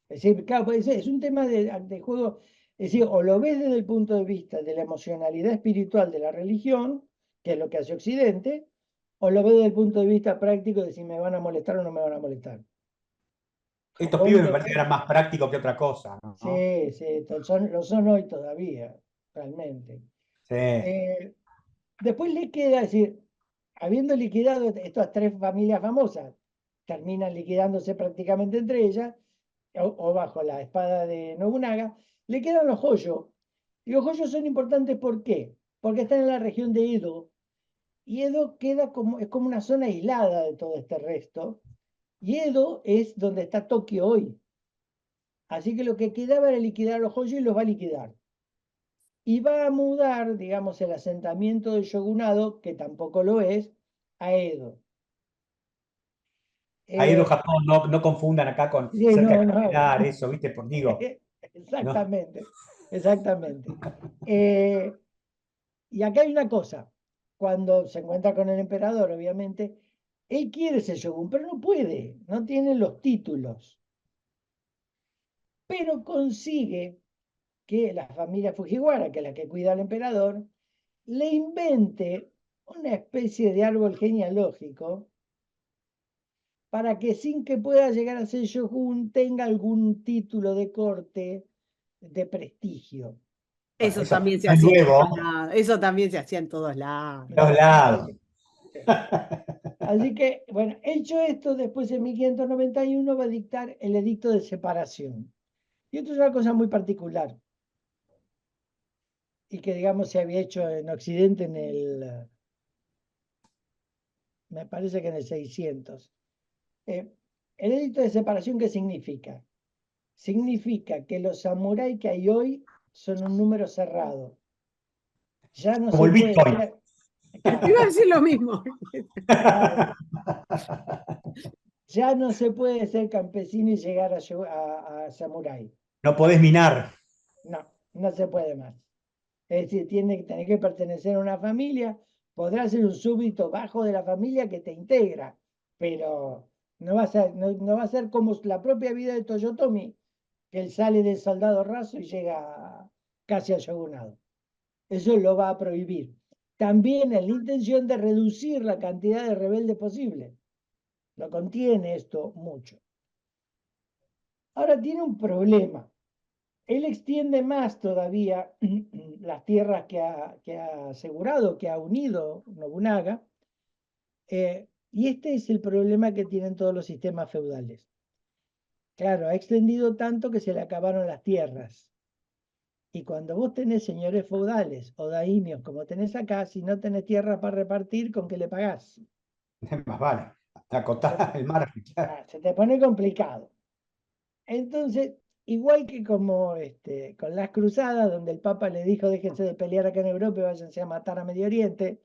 Es decir, claro, pues es un tema de juego. Es decir, o lo ves desde el punto de vista de la emocionalidad espiritual de la religión, que es lo que hace Occidente, o lo ves desde el punto de vista práctico de si me van a molestar o no me van a molestar. Estos Japón, pibes me parece que eran más prácticos que otra cosa, ¿no? sí, sí, lo son hoy todavía, realmente. Sí. Eh, Después le queda, es decir, habiendo liquidado estas tres familias famosas, terminan liquidándose prácticamente entre ellas, o bajo la espada de Nobunaga, le quedan los Hoyo. Y los Hoyos son importantes, ¿por qué? Porque están en la región de Edo, y Edo es como una zona aislada de todo este resto, y Edo es donde está Tokio hoy. Así que lo que quedaba era liquidar a los Hoyo y los va a liquidar. Y va a mudar, digamos, el asentamiento del shogunado, que tampoco lo es, a Edo. Ha ido Eh, Japón, no confundan acá con sí, cerca de no, no, Capilar, eso, ¿viste? Por digo, ¿no? exactamente, exactamente. Eh, y acá hay una cosa, cuando se encuentra con el emperador, obviamente, él quiere ser shogun, pero no puede, no tiene los títulos, pero consigue que la familia Fujiwara, que es la que cuida al emperador, le invente una especie de árbol genealógico para que sin que pueda llegar a ser shogun tenga algún título de corte de prestigio. Bueno, Eso eso también se no es hacía en nuevo, todos lados. Eso también se hacía en todos lados. en todos lados. Así que, bueno, hecho esto, después en 1591 va a dictar el edicto de separación. Y esto es una cosa muy particular. y que digamos se había hecho en Occidente me parece que en el 600. Eh, el edicto de separación, ¿qué significa? Significa que los samuráis que hay hoy son un número cerrado. Ya no Como se el puede Bitcoin. ser, Iba a claro, decir lo mismo. claro, ya no se puede ser campesino y llegar a samurái. No podés minar. No, no se puede más. Es decir, tiene que tener que pertenecer a una familia, podrá ser un súbdito bajo de la familia que te integra, pero no va a ser como la propia vida de Toyotomi, que él sale del soldado raso y llega casi al shogunado. Eso lo va a prohibir. También en la intención de reducir la cantidad de rebeldes posible. Lo contiene esto mucho. Ahora tiene un problema. Él extiende más todavía las tierras que ha asegurado, que ha unido Nobunaga, y este es el problema que tienen todos los sistemas feudales. Claro, ha extendido tanto que se le acabaron las tierras. Y cuando vos tenés señores feudales o daimios como tenés acá, si no tenés tierra para repartir, ¿con qué le pagás? Más vale. Acotar el margen. Claro. Se te pone complicado. Entonces, igual que como con las cruzadas, donde el Papa le dijo déjense de pelear acá en Europa y váyanse a matar a Medio Oriente,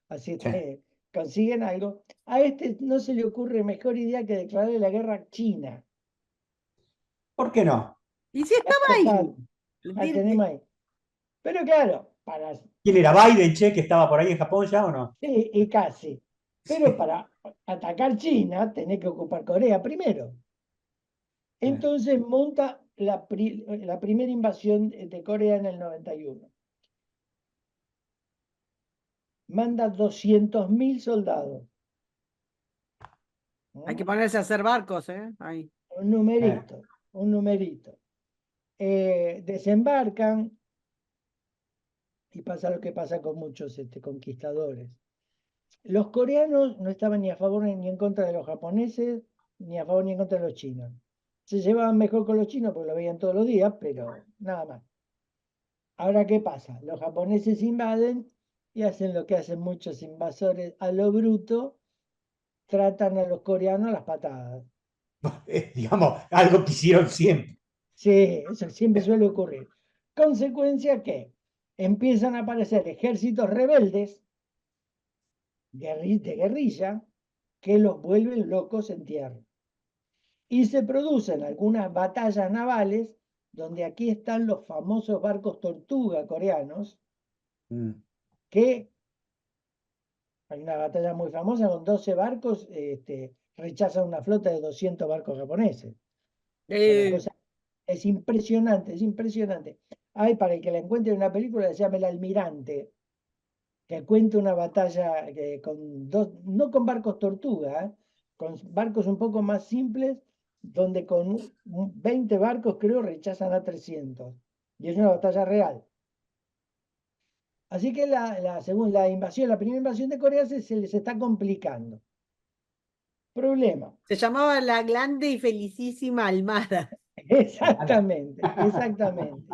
así Sí. consiguen algo, a este no se le ocurre mejor idea que declararle la guerra a China. ¿Por qué no? Y si estaba Total, ahí. la tenemos ahí. Pero claro, ¿Quién era Biden, che, que estaba por ahí en Japón ya o no? sí, y casi. Pero para atacar China, tenés que ocupar Corea primero. Sí. Entonces monta la primera invasión de Corea en el 91. Manda 200.000 soldados. Hay que ¿Mm? ponerse a hacer barcos, ¿eh? Ahí. Un numerito, un numerito. Desembarcan y pasa lo que pasa con muchos conquistadores. Los coreanos no estaban ni a favor ni en contra de los japoneses, ni a favor ni en contra de los chinos. Se llevaban mejor con los chinos porque lo veían todos los días, pero nada más. Ahora, ¿qué pasa? Los japoneses invaden y hacen lo que hacen muchos invasores a lo bruto, tratan a los coreanos a las patadas. Digamos, algo que hicieron siempre. Sí, eso siempre suele ocurrir. Consecuencia que empiezan a aparecer ejércitos rebeldes de guerrilla que los vuelven locos en tierra. Y se producen algunas batallas navales donde aquí están los famosos barcos tortuga coreanos, Mm. que hay una batalla muy famosa con 12 barcos, rechazan una flota de 200 barcos japoneses. Es una Eh, cosa, es impresionante, es impresionante. Hay, para el que la encuentre en una película, se llama El Almirante, que cuenta una batalla con dos, no con barcos tortuga, con barcos un poco más simples, donde con 20 barcos, creo, rechazan a 300. Y es una batalla real. Así que según la invasión, la primera invasión de Corea se les está complicando. Problema. Se llamaba la grande y felicísima Almada. Exactamente, exactamente.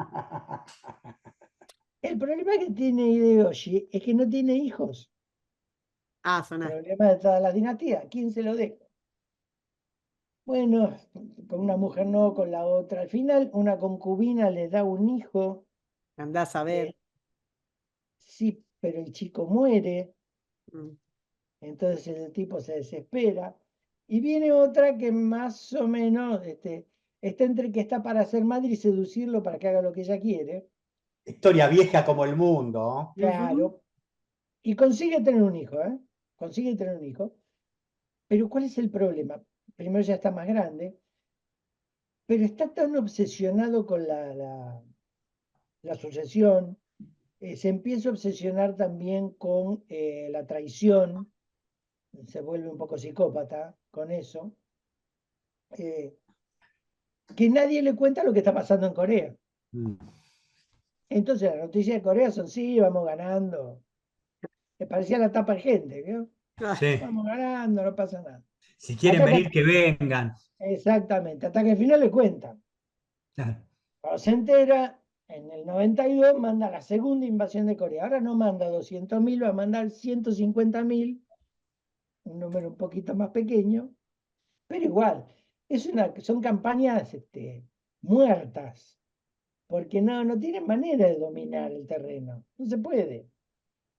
El problema que tiene Hideyoshi es que no tiene hijos. Ah, sonaste. Problema de toda la dinastía. ¿Quién se lo deja? Bueno, con una mujer no, con la otra. Al final, una concubina le da un hijo. Andás a ver. Sí, pero el chico muere. Mm. Entonces el tipo se desespera. Y viene otra que más o menos está entre que está para ser madre y seducirlo para que haga lo que ella quiere. Historia vieja como el mundo. Ujú. Claro. Y consigue tener un hijo, ¿eh? Consigue tener un hijo. Pero ¿cuál es el problema? Primero ya está más grande, pero está tan obsesionado con la sucesión, se empieza a obsesionar también con la traición, se vuelve un poco psicópata con eso, eh, que nadie le cuenta lo que está pasando en Corea. Mm. Entonces las noticias de Corea son, sí, vamos ganando. Me parecía la tapa de gente, ¿vio? Ah, Sí. Vamos ganando, no pasa nada. Si quieren Hasta venir, que, que vengan. exactamente, hasta que al final le cuentan. Claro. Cuando se entera, En el 92 manda la segunda invasión de Corea. Ahora no manda 200.000, va a mandar 150.000, un número un poquito más pequeño, pero igual, son campañas muertas, porque no tienen manera de dominar el terreno, no se puede.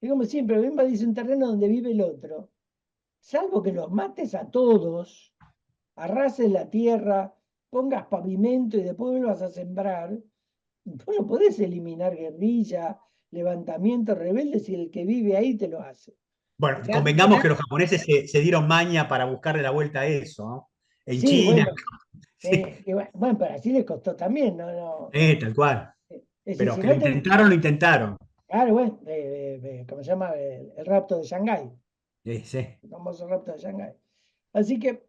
Es como siempre, invadís un terreno donde vive el otro, salvo que los mates a todos, arrases la tierra, pongas pavimento y después vuelvas a sembrar. Vos no podés eliminar guerrilla, levantamiento rebelde si el que vive ahí te lo hace. Bueno, Se hace- convengamos que los japoneses se dieron maña para buscarle la vuelta a eso, ¿no? En Sí, China, bueno, sí, bueno, pero así les costó también, ¿no? tal cual. Es decir, Pero si que lo no te. intentaron, lo intentaron. Claro, bueno, ¿cómo se llama? El rapto de Shanghái, Sí. el famoso rapto de Shanghái. Así que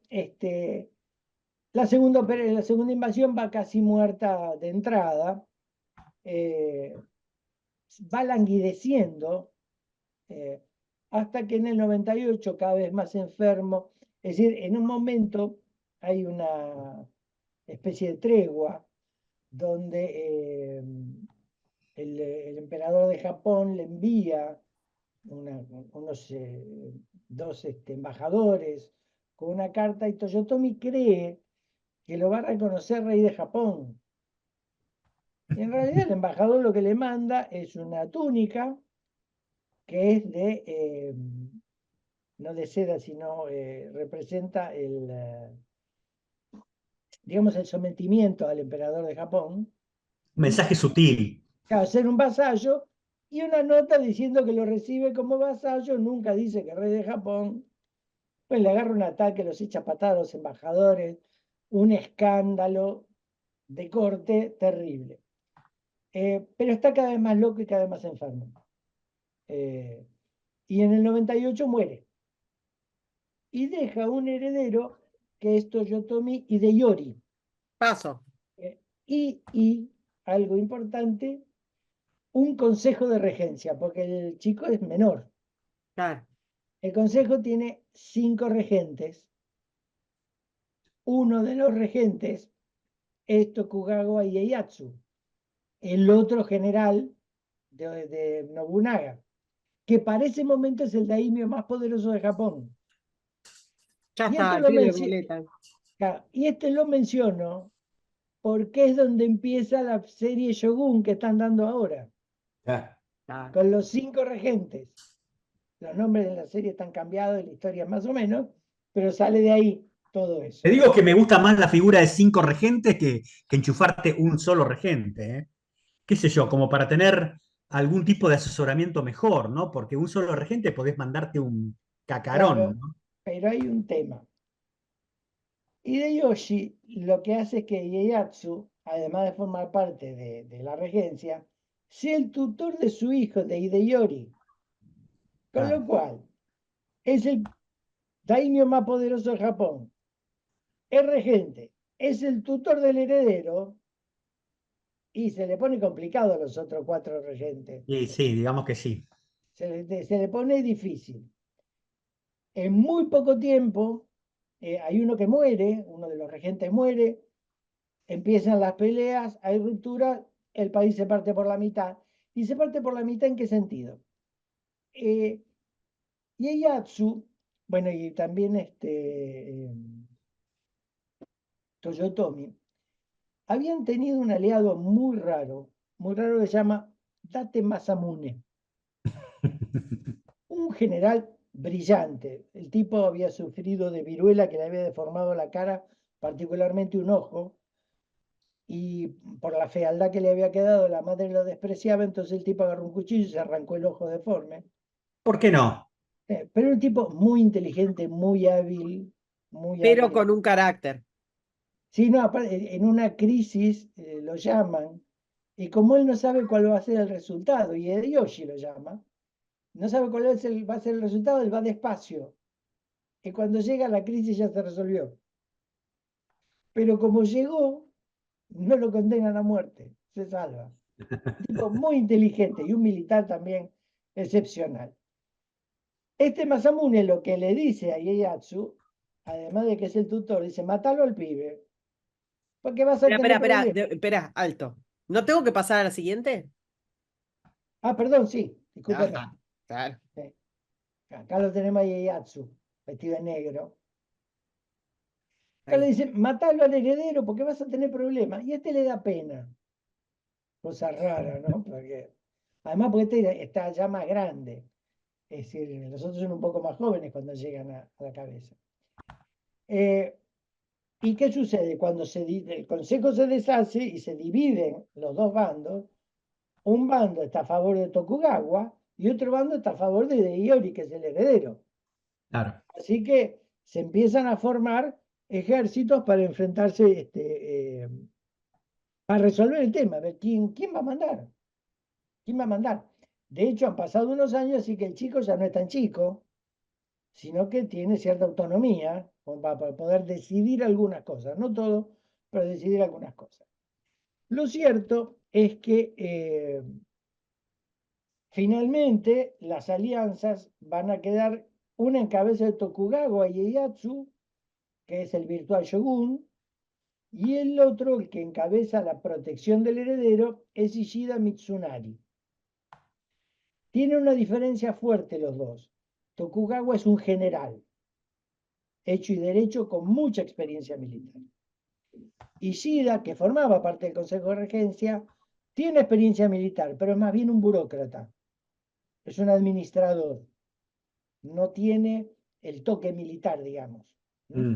la segunda invasión va casi muerta de entrada, eh, va languideciendo eh, hasta que en el 98, cada vez más enfermo, es decir, en un momento hay una especie de tregua donde el emperador de Japón le envía unos dos embajadores con una carta y Toyotomi cree que lo va a reconocer rey de Japón. Y en realidad el embajador lo que le manda es una túnica que es no de seda, sino representa digamos, el sometimiento al emperador de Japón, Mensaje sutil. claro, ser un vasallo, y una nota diciendo que lo recibe como vasallo, nunca dice que es rey de Japón. Pues le agarra un ataque, los echa patadas a los embajadores, un escándalo de corte terrible. Pero está cada vez más loco y cada vez más enfermo. Y en el 98 muere. Y deja un heredero que es Toyotomi Hideyori. Paso. Y algo importante, un consejo de regencia, porque el chico es menor. Claro. El consejo tiene 5 regentes. Uno de los regentes es Tokugawa Ieyasu, el otro general de Nobunaga, que para ese momento es el daimyo más poderoso de Japón. Ya Y esto está, lo, tiene menci- boleta. y este lo menciono porque es donde empieza la serie Shogun que están dando ahora, Claro. con los 5 regentes. Los nombres de la serie están cambiados, la historia más o menos, pero sale de ahí todo Te eso. digo que me gusta más la figura de 5 regentes que enchufarte un solo regente, ¿eh? Qué sé yo, como para tener algún tipo de asesoramiento mejor, ¿no? Porque un solo regente podés mandarte un cacarón, Claro, ¿no? pero hay un tema. Hideyoshi lo que hace es que Ieyasu, además de formar parte de la regencia, sea el tutor de su hijo, de Hideyori. Con lo Claro. cual, es el daimyo más poderoso de Japón. Es regente, es el tutor del heredero y se le pone complicado a los otros 4 regentes. Y sí, digamos que sí. Se le pone difícil. En muy poco tiempo, hay uno que muere, uno de los regentes muere, empiezan las peleas, hay ruptura, el país se parte por la mitad. ¿Y se parte por la mitad en qué sentido? Eh, Ieyasu, bueno, y también Toyotomi, habían tenido un aliado muy raro que se llama Date Masamune, un general brillante. El tipo había sufrido de viruela que le había deformado la cara, particularmente un ojo, y por la fealdad que le había quedado, la madre lo despreciaba, entonces el tipo agarró un cuchillo y se arrancó el ojo deforme. ¿Por qué no? Pero un tipo muy inteligente, muy hábil, muy Pero hábil. con un carácter. Sí, no, aparte, en una crisis lo llaman, y como él no sabe cuál va a ser el resultado, y Hideyoshi lo llama, no sabe cuál va a ser el resultado, él va despacio. Y cuando llega la crisis ya se resolvió. Pero como llegó, no lo condenan a muerte, se salva. Tipo muy inteligente y un militar también excepcional. Este Masamune lo que le dice a Ieyasu, además de que es el tutor, dice, matalo al pibe, porque vas a Espera, tener espera, espera, problemas. espera, alto. ¿No tengo que pasar a la siguiente? Ah, perdón, sí, discúlpeme. Ajá, claro. Sí. Acá lo tenemos a Ieyasu, vestido de negro. Acá le Ahí. dicen, matalo al heredero porque vas a tener problemas. Y a este le da pena. Cosa rara, ¿no? Porque, además, porque este está ya más grande. Es decir, los otros son un poco más jóvenes cuando llegan a la cabeza. ¿Y qué sucede? Cuando el consejo se deshace y se dividen los dos bandos, un bando está a favor de Tokugawa y otro bando está a favor de Iori, que es el heredero. Claro. Así que se empiezan a formar ejércitos para enfrentarse, para resolver el tema, a ver quién va a mandar, quién va a mandar. De hecho, han pasado unos años, así que el chico ya no es tan chico, sino que tiene cierta autonomía como para poder decidir algunas cosas, no todo, pero decidir algunas cosas. Lo cierto es que finalmente las alianzas van a quedar una en cabeza de Tokugawa Ieyasu, que es el virtual shogun, y el otro, el que encabeza la protección del heredero, es Ishida Mitsunari. Tienen una diferencia fuerte los dos. Tokugawa es un general, hecho y derecho con mucha experiencia militar. Ishida, que formaba parte del Consejo de Regencia, tiene experiencia militar, pero es más bien un burócrata. Es un administrador. No tiene el toque militar, digamos. Mm.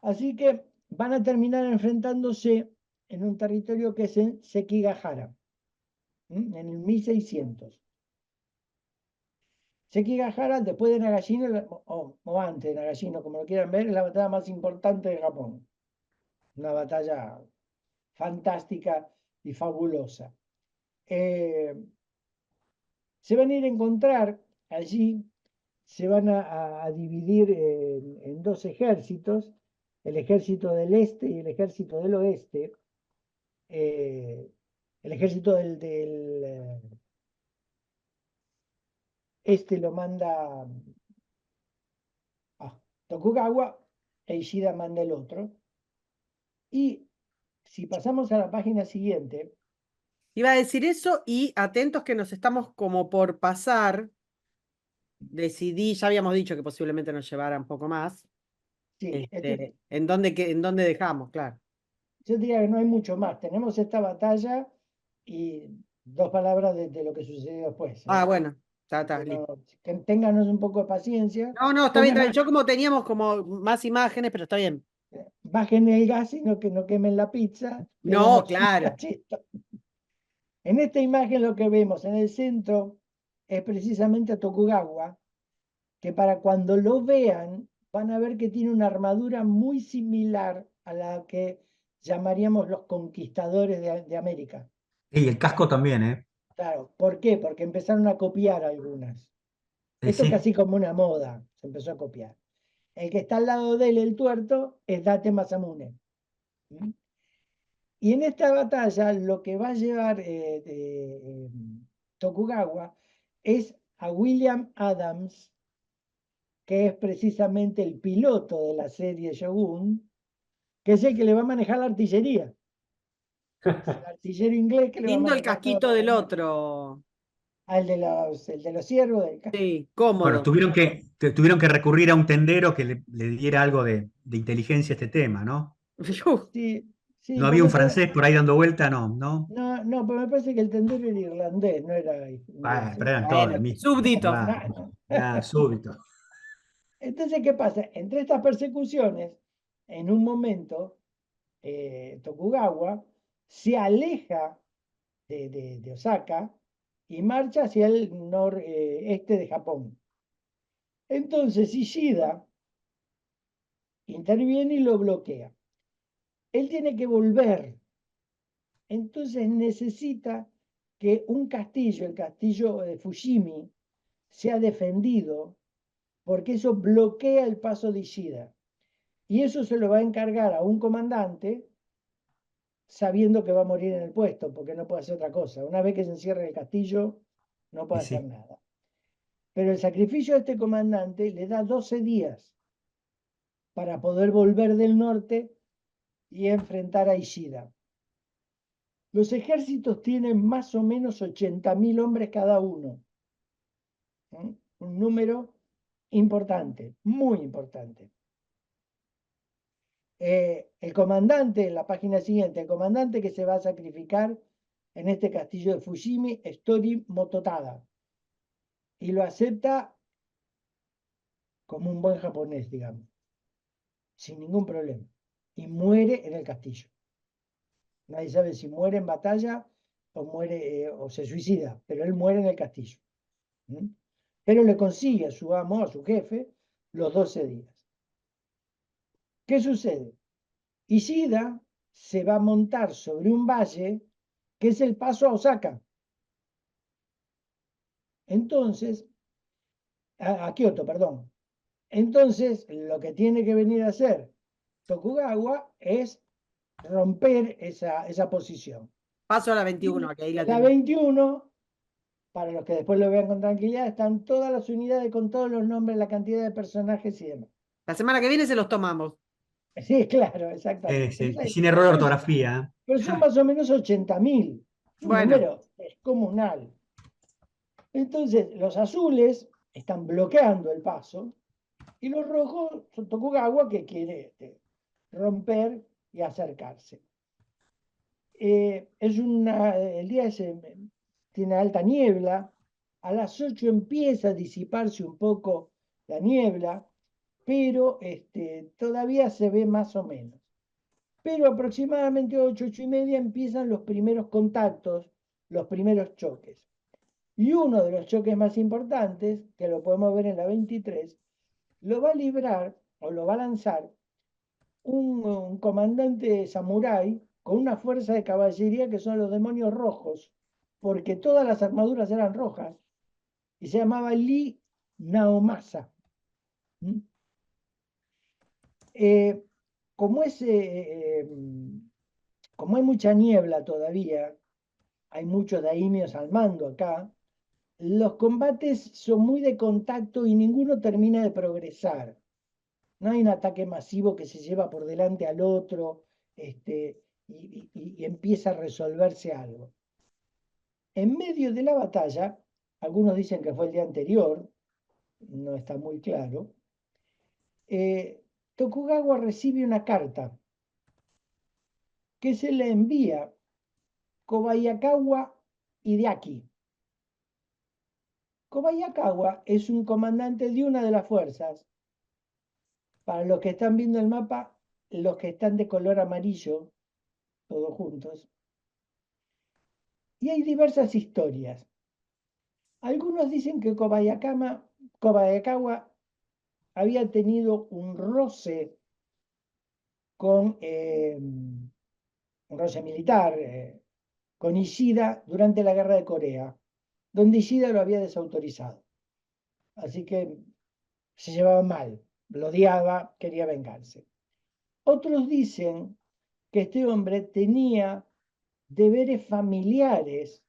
Así que van a terminar enfrentándose en un territorio que es en Sekigahara, en el 1600. Sekigahara, después de Nagashino, o antes de Nagashino, como lo quieran ver, es la batalla más importante de Japón. Una batalla fantástica y fabulosa. Se van a ir a encontrar allí, se van a dividir en dos ejércitos, el ejército del este y el ejército del oeste. El ejército del este lo manda Tokugawa e Ishida manda el otro. Y si pasamos a la página siguiente, Iba a decir eso y atentos que nos estamos como por pasar. Decidí, ya habíamos dicho que posiblemente nos llevara un poco más. sí, ¿En dónde dejamos? Claro. yo diría que no hay mucho más. Tenemos esta batalla y dos palabras de lo que sucedió después. Ah, bueno, está, Que, listo. que ténganos un poco de paciencia. No, no, está bien, está bien. Pongan, Yo como teníamos como más imágenes, pero está bien. bajen el gas y que no quemen la pizza. No, Tenemos un claro. cachito. En esta imagen lo que vemos en el centro es precisamente a Tokugawa, que para cuando lo vean van a ver que tiene una armadura muy similar a la que llamaríamos los conquistadores de América. Y el casco también, ¿eh? Claro, ¿por qué? Porque empezaron a copiar algunas. Esto es Sí. casi como una moda, se empezó a copiar. El que está al lado de él, el tuerto, es Date Masamune. ¿Mm? Y en esta batalla lo que va a llevar Tokugawa es a William Adams, que es precisamente el piloto de la serie Shogun, que es el que le va a manejar la artillería. Es el artillero inglés que le va a Lindo el manejar todo casquito lo del demás. otro. El de los ciervos del Sí, Bueno, cómodo. tuvieron que recurrir a un tendero que le diera algo de inteligencia a este tema, ¿no? Sí, sí, No había porque un francés por ahí dando vuelta, no, ¿no? no, no, pero me parece que el tendero era irlandés, no era inglés. Pero eran todos el Bueno, mismo. súbdito. Claro. Ya, súbito. Entonces, ¿qué pasa? Entre estas persecuciones, en un momento, Tokugawa se aleja de Osaka y marcha hacia el noreste de Japón. Entonces, Ishida interviene y lo bloquea. Él tiene que volver. Entonces necesita que un castillo, el castillo de Fushimi, sea defendido porque eso bloquea el paso de Ishida. Y eso se lo va a encargar a un comandante sabiendo que va a morir en el puesto, porque no puede hacer otra cosa. Una vez que se encierra en el castillo, no Y puede hacer sí. nada. Pero el sacrificio de este comandante le da 12 días para poder volver del norte y enfrentar a Ishida. Los ejércitos tienen más o menos 80.000 hombres cada uno. Un número importante, muy importante. El comandante, en la página siguiente, el comandante que se va a sacrificar en este castillo de Fujimi es Tori Mototada. Y lo acepta como un buen japonés, digamos, sin ningún problema. Y muere en el castillo. Nadie sabe si muere en batalla o muere o se suicida, pero él muere en el castillo. ¿Mm? Pero le consigue a su amo, a su jefe, los 12 días. ¿Qué sucede? Ishida se va a montar sobre un valle que es el paso a Osaka. Entonces, a Kioto, perdón. Entonces, lo que tiene que venir a hacer Tokugawa es romper esa posición. Paso a la Y 21, que ahí la en la tengo. 21, para los que después lo vean con tranquilidad, están todas las unidades con todos los nombres, la cantidad de personajes y demás. La semana que viene se los tomamos. Sí, claro, exactamente. Y sin error de Pero, ortografía. pero son más o menos 80.000, un Bueno, número descomunal. Entonces, los azules están bloqueando el paso y los rojos son Tokugawa que quiere romper y acercarse. El día tiene alta niebla, a las 8 empieza a disiparse un poco la niebla, pero todavía se ve más o menos. Pero aproximadamente 8, 8:30 empiezan los primeros contactos, los primeros choques. Y uno de los choques más importantes, que lo podemos ver en la 23, lo va a librar o lo va a lanzar un comandante samurái con una fuerza de caballería que son los demonios rojos, porque todas las armaduras eran rojas, y se llamaba Lee Naomasa. ¿Mm? Eh, como, es, como hay mucha niebla todavía, hay muchos daimios al mando acá, los combates son muy de contacto y ninguno termina de progresar. No hay un ataque masivo que se lleva por delante al otro y empieza a resolverse algo. En medio de la batalla, algunos dicen que fue el día anterior, no está muy claro, Tokugawa recibe una carta que se le envía Kobayakawa Hideaki. Kobayakawa es un comandante de una de las fuerzas. Para los que están viendo el mapa, los que están de color amarillo, todos juntos. Y hay diversas historias. Algunos dicen que Kobayakawa había tenido un roce con un roce militar con Ishida durante la guerra de Corea, donde Ishida lo había desautorizado. Así que se llevaba mal, lo odiaba, quería vengarse. Otros dicen que este hombre tenía deberes familiares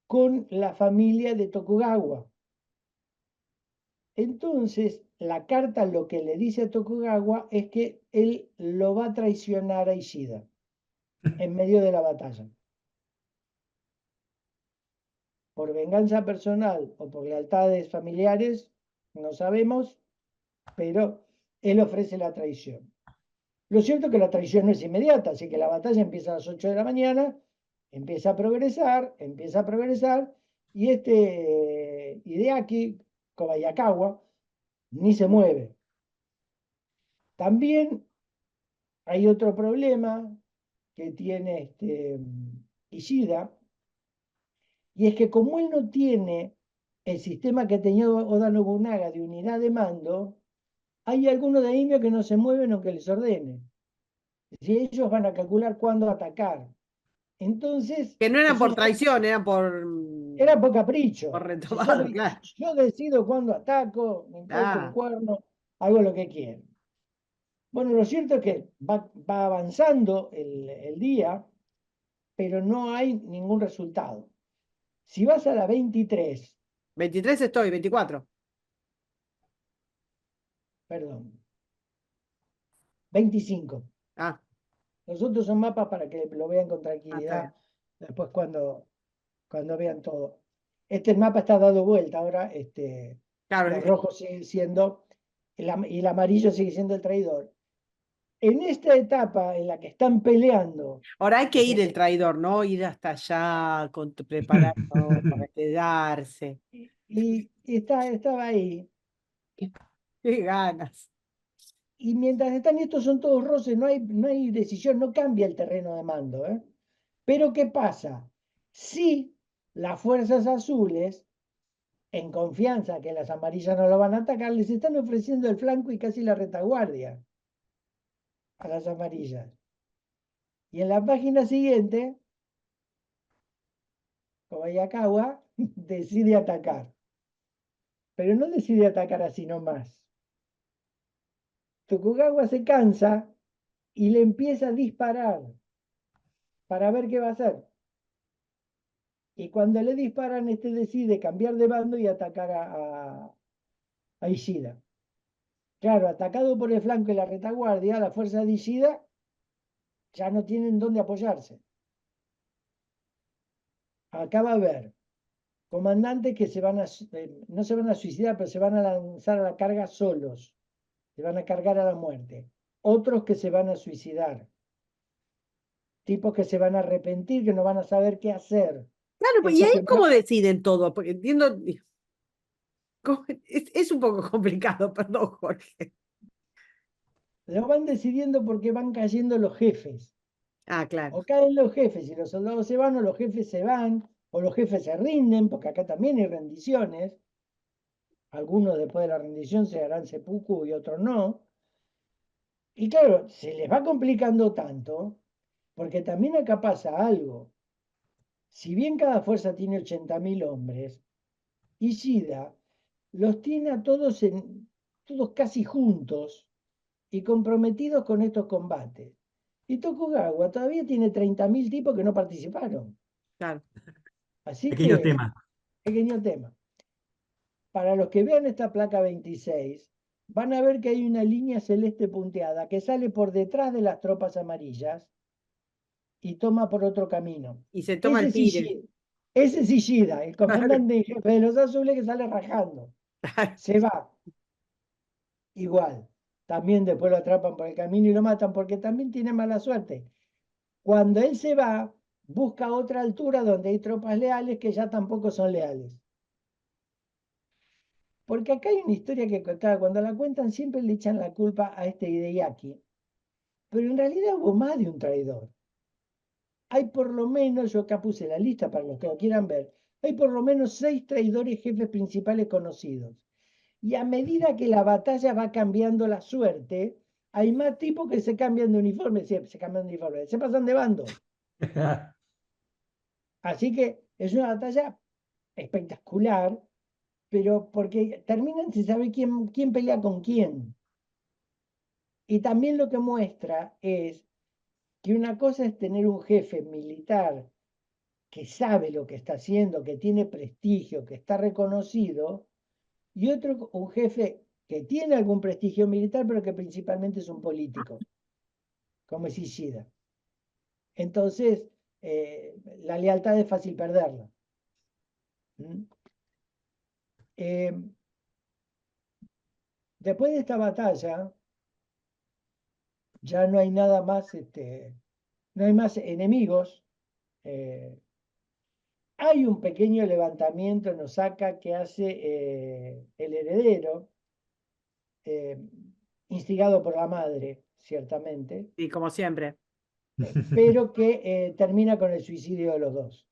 con la familia de Tokugawa. Entonces, la carta lo que le dice a Tokugawa es que él lo va a traicionar a Ishida en medio de la batalla. Por venganza personal o por lealtades familiares, no sabemos, pero él ofrece la traición. Lo cierto es que la traición no es inmediata, así que la batalla empieza a las 8 de la mañana, empieza a progresar, y Hideaki Kobayakawa ni se mueve. También hay otro problema que tiene Ishida, y es que como él no tiene el sistema que tenía Oda Nobunaga de unidad de mando, hay algunos de daimios que no se mueven aunque les ordene. Si ellos van a calcular cuándo atacar. Entonces, que no eran es por una, traición, eran era por capricho. por Si retomar, claro. yo decido cuándo ataco, me importa un Ah, cuerno, hago lo que quiero. Bueno, lo cierto es que va avanzando el día, pero no hay ningún resultado. Si vas a la 23, 23 estoy, 24. perdón, 25. Ah, Los otros son mapas para que lo vean con está tranquilidad, bien. después cuando vean todo. Este mapa está dado vuelta ahora, Claro, el rojo sigue siendo, y el amarillo sigue siendo el traidor. En esta etapa en la que están peleando, ahora hay que y ir que el traidor, ¿no? Ir hasta allá, preparar todo para quedarse. estaba ahí, Qué ganas. y mientras están estos son todos roces, no hay decisión, no cambia el terreno de mando, ¿eh? Pero ¿qué pasa? Si las fuerzas azules, en confianza que las amarillas no lo van a atacar, les están ofreciendo el flanco y casi la retaguardia a las amarillas. Y en la página siguiente, Kobayakawa decide atacar. Pero no decide atacar así nomás. Tokugawa se cansa y le empieza a disparar para ver qué va a hacer. Y cuando le disparan, este decide cambiar de bando y atacar a Ishida. Claro, atacado por el flanco y la retaguardia, la fuerza de Ishida ya no tienen dónde apoyarse. Acaba de ver comandantes que no se van a suicidar, pero se van a lanzar a la carga solos, se van a cargar a la muerte. Otros que se van a suicidar, tipos que se van a arrepentir, que no van a saber qué hacer. Claro, pues, ¿y Estos ahí que cómo deciden todo? Porque entiendo, es un poco complicado, perdón, Jorge. lo van decidiendo porque van cayendo los jefes. Ah, claro. O caen los jefes y los soldados se van, o los jefes se van, o los jefes se rinden, porque acá también hay rendiciones. Algunos después de la rendición se harán seppuku y otros no. Y claro, se les va complicando tanto, porque también acá pasa algo. Si bien cada fuerza tiene 80.000 hombres, Ishida los tiene a todos casi juntos y comprometidos con estos combates. Y Tokugawa todavía tiene 30.000 tipos que no participaron. Claro. Así Pequeño que, tema. pequeño tema. Para los que vean esta placa 26, van a ver que hay una línea celeste punteada que sale por detrás de las tropas amarillas y toma por otro camino. Y se toma Ese el es pire. Ishida, ese es Ishida, el Claro. comandante en jefe de los azules que sale rajando. Se va, igual. También después lo atrapan por el camino y lo matan porque también tiene mala suerte. Cuando él se va, busca otra altura donde hay tropas leales que ya tampoco son leales. Porque acá hay una historia que cuando la cuentan siempre le echan la culpa a este Hideaki, pero en realidad hubo más de un traidor. Hay por lo menos, yo acá puse la lista para los que lo quieran ver, hay por lo menos 6 traidores jefes principales conocidos. Y a medida que la batalla va cambiando la suerte, hay más tipos que se cambian de uniforme, se cambian de uniforme, se pasan de bando. Así que es una batalla espectacular, pero porque terminan sin saber quién pelea con quién. Y también lo que muestra es que una cosa es tener un jefe militar que sabe lo que está haciendo, que tiene prestigio, que está reconocido, y otro, un jefe que tiene algún prestigio militar, pero que principalmente es un político, como es Ishida. Entonces, la lealtad es fácil perderla. ¿Mm? Eh, Después de esta batalla, ya no hay nada más, no hay más enemigos. eh, Hay un pequeño levantamiento en Osaka que hace el heredero, eh, instigado por la madre, ciertamente, Y como siempre. pero que termina con el suicidio de los dos.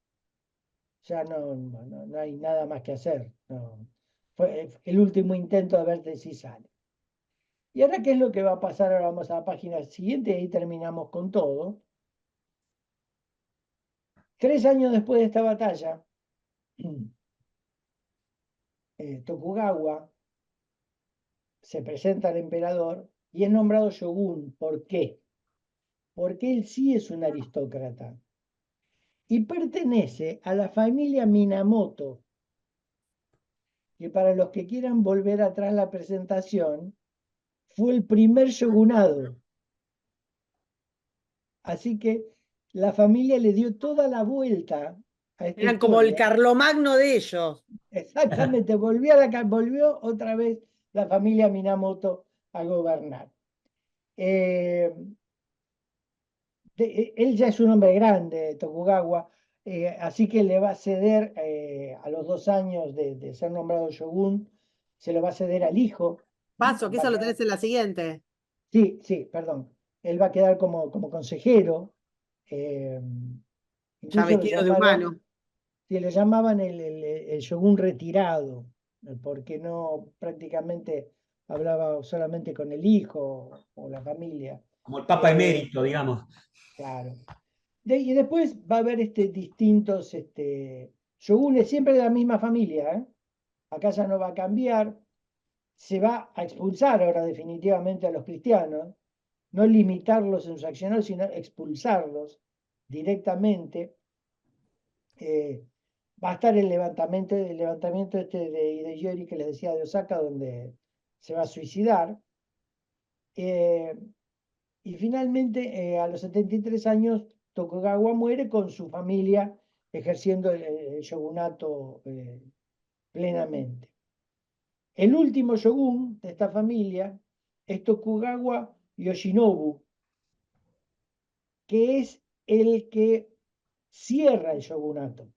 Ya no hay nada más que hacer. No. Fue el último intento de ver si sale. ¿Y ahora qué es lo que va a pasar? Ahora vamos a la página siguiente y ahí terminamos con todo. 3 años después de esta batalla, Tokugawa se presenta al emperador y es nombrado shogun. ¿Por qué? Porque él sí es un aristócrata y pertenece a la familia Minamoto, que para los que quieran volver atrás la presentación, fue el primer shogunado. Así que la familia le dio toda la vuelta a esta Eran como el historia. Carlomagno de ellos. Exactamente, volvió otra vez la familia Minamoto a gobernar. Eh, Él ya es un hombre grande, Tokugawa, así que le va a ceder a los 2 años de ser nombrado shogun, se lo va a ceder al hijo. Paso, que Va a eso lo quedar- tenés en la siguiente. sí, sí, perdón. Él va a quedar como consejero. eh, Ya Incluso vestido de humano. sí, lo llamaban el shogun retirado, porque no prácticamente hablaba solamente con el hijo o la familia. Como el Papa Eh, emérito, digamos. claro. Y después va a haber distintos shogunes, siempre de la misma familia, ¿eh? Acá ya no va a cambiar. Se va a expulsar ahora definitivamente a los cristianos, no limitarlos en su accionar, sino expulsarlos directamente. Eh, Va a estar el levantamiento de Hideyori que les decía de Osaka, donde se va a suicidar. Eh, y finalmente, a los 73 años, Tokugawa muere con su familia ejerciendo el shogunato plenamente. El último shogun de esta familia es Tokugawa Yoshinobu, que es el que cierra el shogunato.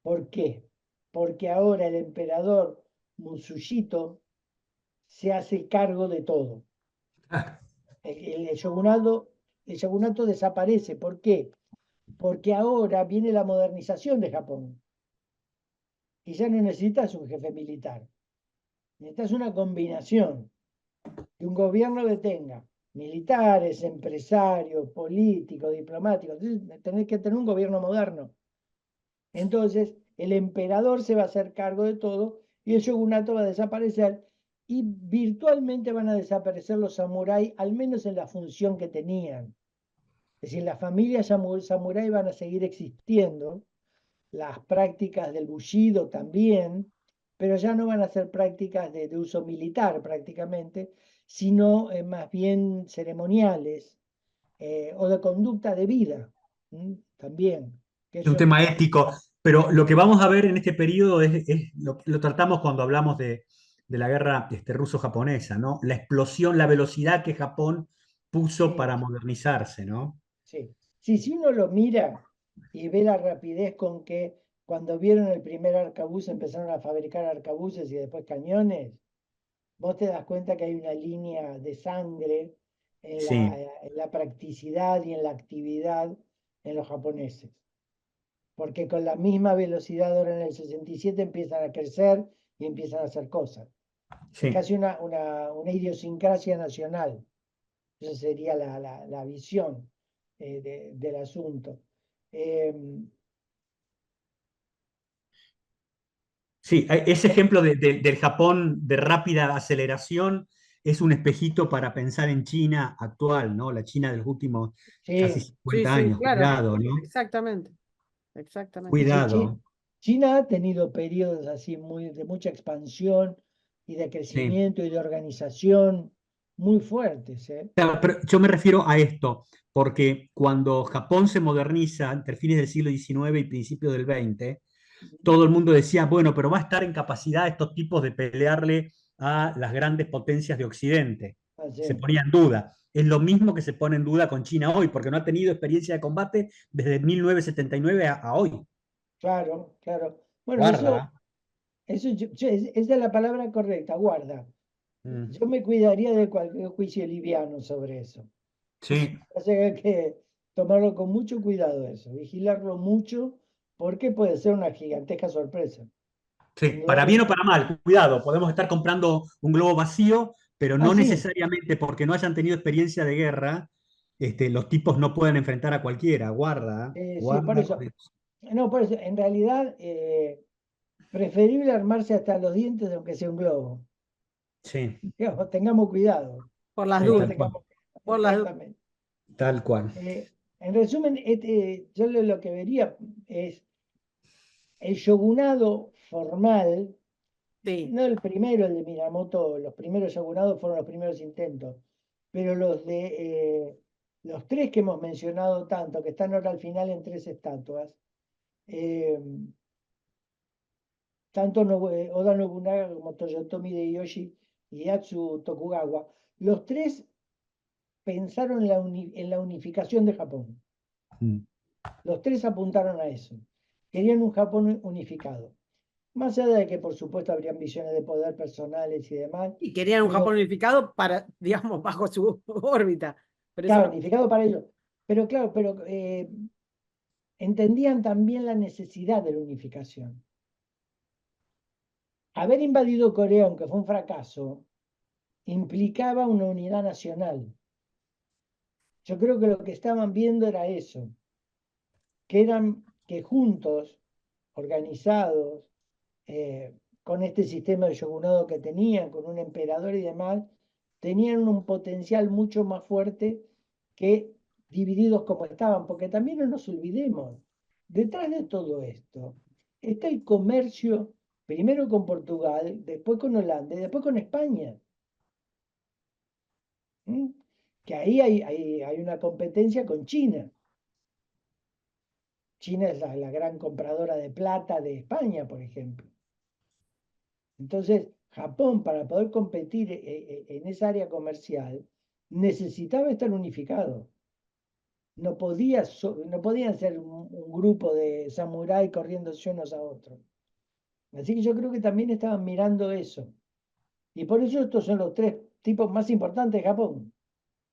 ¿Por qué? Porque ahora el emperador Musushito se hace cargo de todo. El shogunato desaparece. ¿Por qué? Porque ahora viene la modernización de Japón y ya no necesitas un jefe militar. Necesitas una combinación de un gobierno que tenga militares, empresarios, políticos, diplomáticos. Entonces, tenés que tener un gobierno moderno. Entonces, el emperador se va a hacer cargo de todo y el shogunato va a desaparecer y virtualmente van a desaparecer los samuráis, al menos en la función que tenían. Es decir, las familias samurái van a seguir existiendo, las prácticas del bushido también, pero ya no van a ser prácticas de uso militar prácticamente, sino más bien ceremoniales o de conducta de vida también. Que Es un eso tema ético, pero lo que vamos a ver en este periodo es lo tratamos cuando hablamos de la guerra ruso-japonesa, ¿no? La explosión, la velocidad que Japón puso sí, para modernizarse, ¿no? sí. Sí, si uno lo mira y ve la rapidez con que cuando vieron el primer arcabuz empezaron a fabricar arcabuces y después cañones, vos te das cuenta que hay una línea de sangre Sí, en la practicidad y en la actividad en los japoneses. Porque con la misma velocidad ahora en el 67 empiezan a crecer y empiezan a hacer cosas. Es sí. casi una idiosincrasia nacional. Esa sería la visión del asunto. Eh, Sí, ese ejemplo del Japón de rápida aceleración es un espejito para pensar en China actual, ¿no? La China de los últimos casi sí, Sí, 50 sí, años. claro. Cuidado, ¿no? Exactamente. Exactamente. sí, Cuidado. China ha tenido periodos así de mucha expansión y de Sí. crecimiento y de organización muy fuertes, ¿eh? Claro, pero yo me refiero a esto, porque cuando Japón se moderniza entre fines del siglo XIX y principios del XX, todo el mundo decía, bueno, pero va a estar en capacidad estos tipos de pelearle a las grandes potencias de Occidente. Se Así, ponía en duda. Es lo mismo que se pone en duda con China hoy, porque no ha tenido experiencia de combate desde 1979 a hoy. claro, claro. Bueno, Guarda. esa es la palabra correcta, guarda. Mm. Yo me cuidaría de cualquier juicio liviano sobre eso. Sí, Así que hay que tomarlo con mucho cuidado eso, vigilarlo mucho, porque puede ser una gigantesca sorpresa. sí, para bien o para mal, cuidado, podemos estar comprando un globo vacío, pero Ah, no sí, necesariamente porque no hayan tenido experiencia de guerra, los tipos no pueden enfrentar a cualquiera. Guarda, sí, por guarda con eso. eso. No, por eso, en realidad, preferible armarse hasta los dientes aunque sea un globo. Sí, Digamos, tengamos cuidado. Por las sí, Pero dudas. tal cual. tengamos Por las dudas. exactamente. Tal cual. En resumen, yo lo que vería es el shogunado formal, Sí. no el primero, el de Minamoto, los primeros shogunados fueron los primeros intentos, pero los tres que hemos mencionado tanto, que están ahora al final en 3 estatuas, tanto Oda Nobunaga como Toyotomi Hideyoshi y Yatsu Tokugawa, los tres pensaron en la unificación de Japón. Los tres apuntaron a eso. Querían un Japón unificado. Más allá de que, por supuesto, habrían visiones de poder personales y demás. Y querían un pero, Japón unificado para, digamos, bajo su órbita. Pero eso claro, no. unificado para ellos. Pero claro, entendían también la necesidad de la unificación. Haber invadido Corea, aunque fue un fracaso, implicaba una unidad nacional. Yo creo que lo que estaban viendo era eso, que juntos, organizados, con este sistema de shogunado que tenían, con un emperador y demás, tenían un potencial mucho más fuerte que divididos como estaban, porque también no nos olvidemos, detrás de todo esto está el comercio, primero con Portugal, después con Holanda y después con España. ¿Mm? Que ahí hay una competencia con China. China es la gran compradora de plata de España, por ejemplo. Entonces, Japón, para poder competir en esa área comercial, necesitaba estar unificado. No podían ser un grupo de samurái corriéndose unos a otros. Así que yo creo que también estaban mirando eso. Y por eso estos son los tres tipos más importantes de Japón.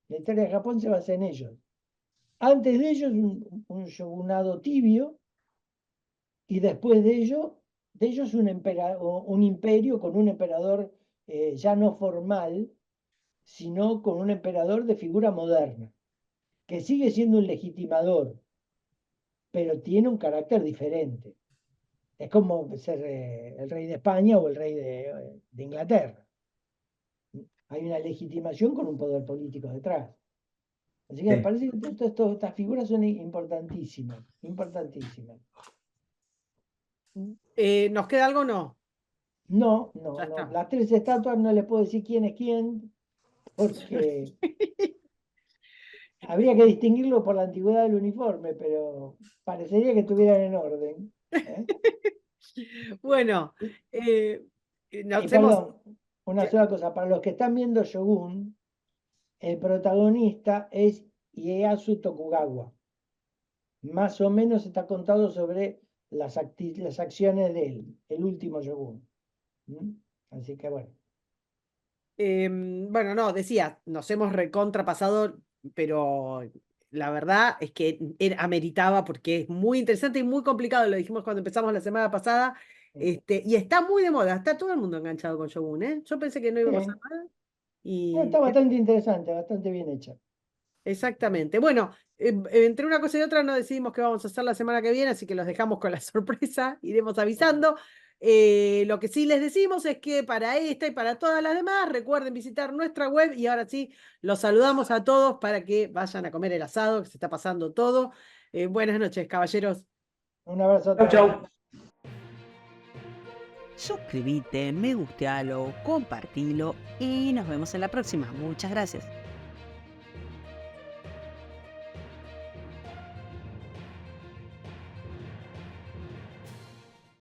La historia de Japón se basa en ellos. Antes de ellos, un shogunado tibio, y después de ellos un imperio con un emperador ya no formal, sino con un emperador de figura moderna, que sigue siendo un legitimador, pero tiene un carácter diferente. Es como ser el rey de España o el rey de Inglaterra. Hay una legitimación con un poder político detrás. Así que me Sí. parece que estas figuras son importantísimas, importantísimas. ¿Nos queda algo o no? No, Ya no, no. está. Las 3 estatuas no les puedo decir quién es quién, porque habría que distinguirlo por la antigüedad del uniforme, pero parecería que estuvieran en orden. ¿Eh? Bueno, Y, nos hemos. perdón, una sola cosa, para los que están viendo Shogun, el protagonista es Ieyasu Tokugawa. Más o menos está contado sobre las acciones de él, el último Shogun. ¿Mm? Así que bueno. Bueno, no, decía, nos hemos recontrapasado, pero la verdad es que ameritaba porque es muy interesante y muy complicado, lo dijimos cuando empezamos la semana pasada, y está muy de moda, está todo el mundo enganchado con Shogun, ¿eh? Yo pensé que no iba a pasar Sí. nada Está y bastante interesante, bastante bien hecha. exactamente. Bueno, entre una cosa y otra no decidimos qué vamos a hacer la semana que viene, así que los dejamos con la sorpresa, iremos avisando. Lo que sí les decimos es que para esta y para todas las demás, recuerden visitar nuestra web y ahora sí, los saludamos a todos para que vayan a comer el asado, que se está pasando todo. Buenas noches, caballeros. Un abrazo a Chau, todos. chau. Suscríbete, me gustealo, compartilo y nos vemos en la próxima. Muchas gracias.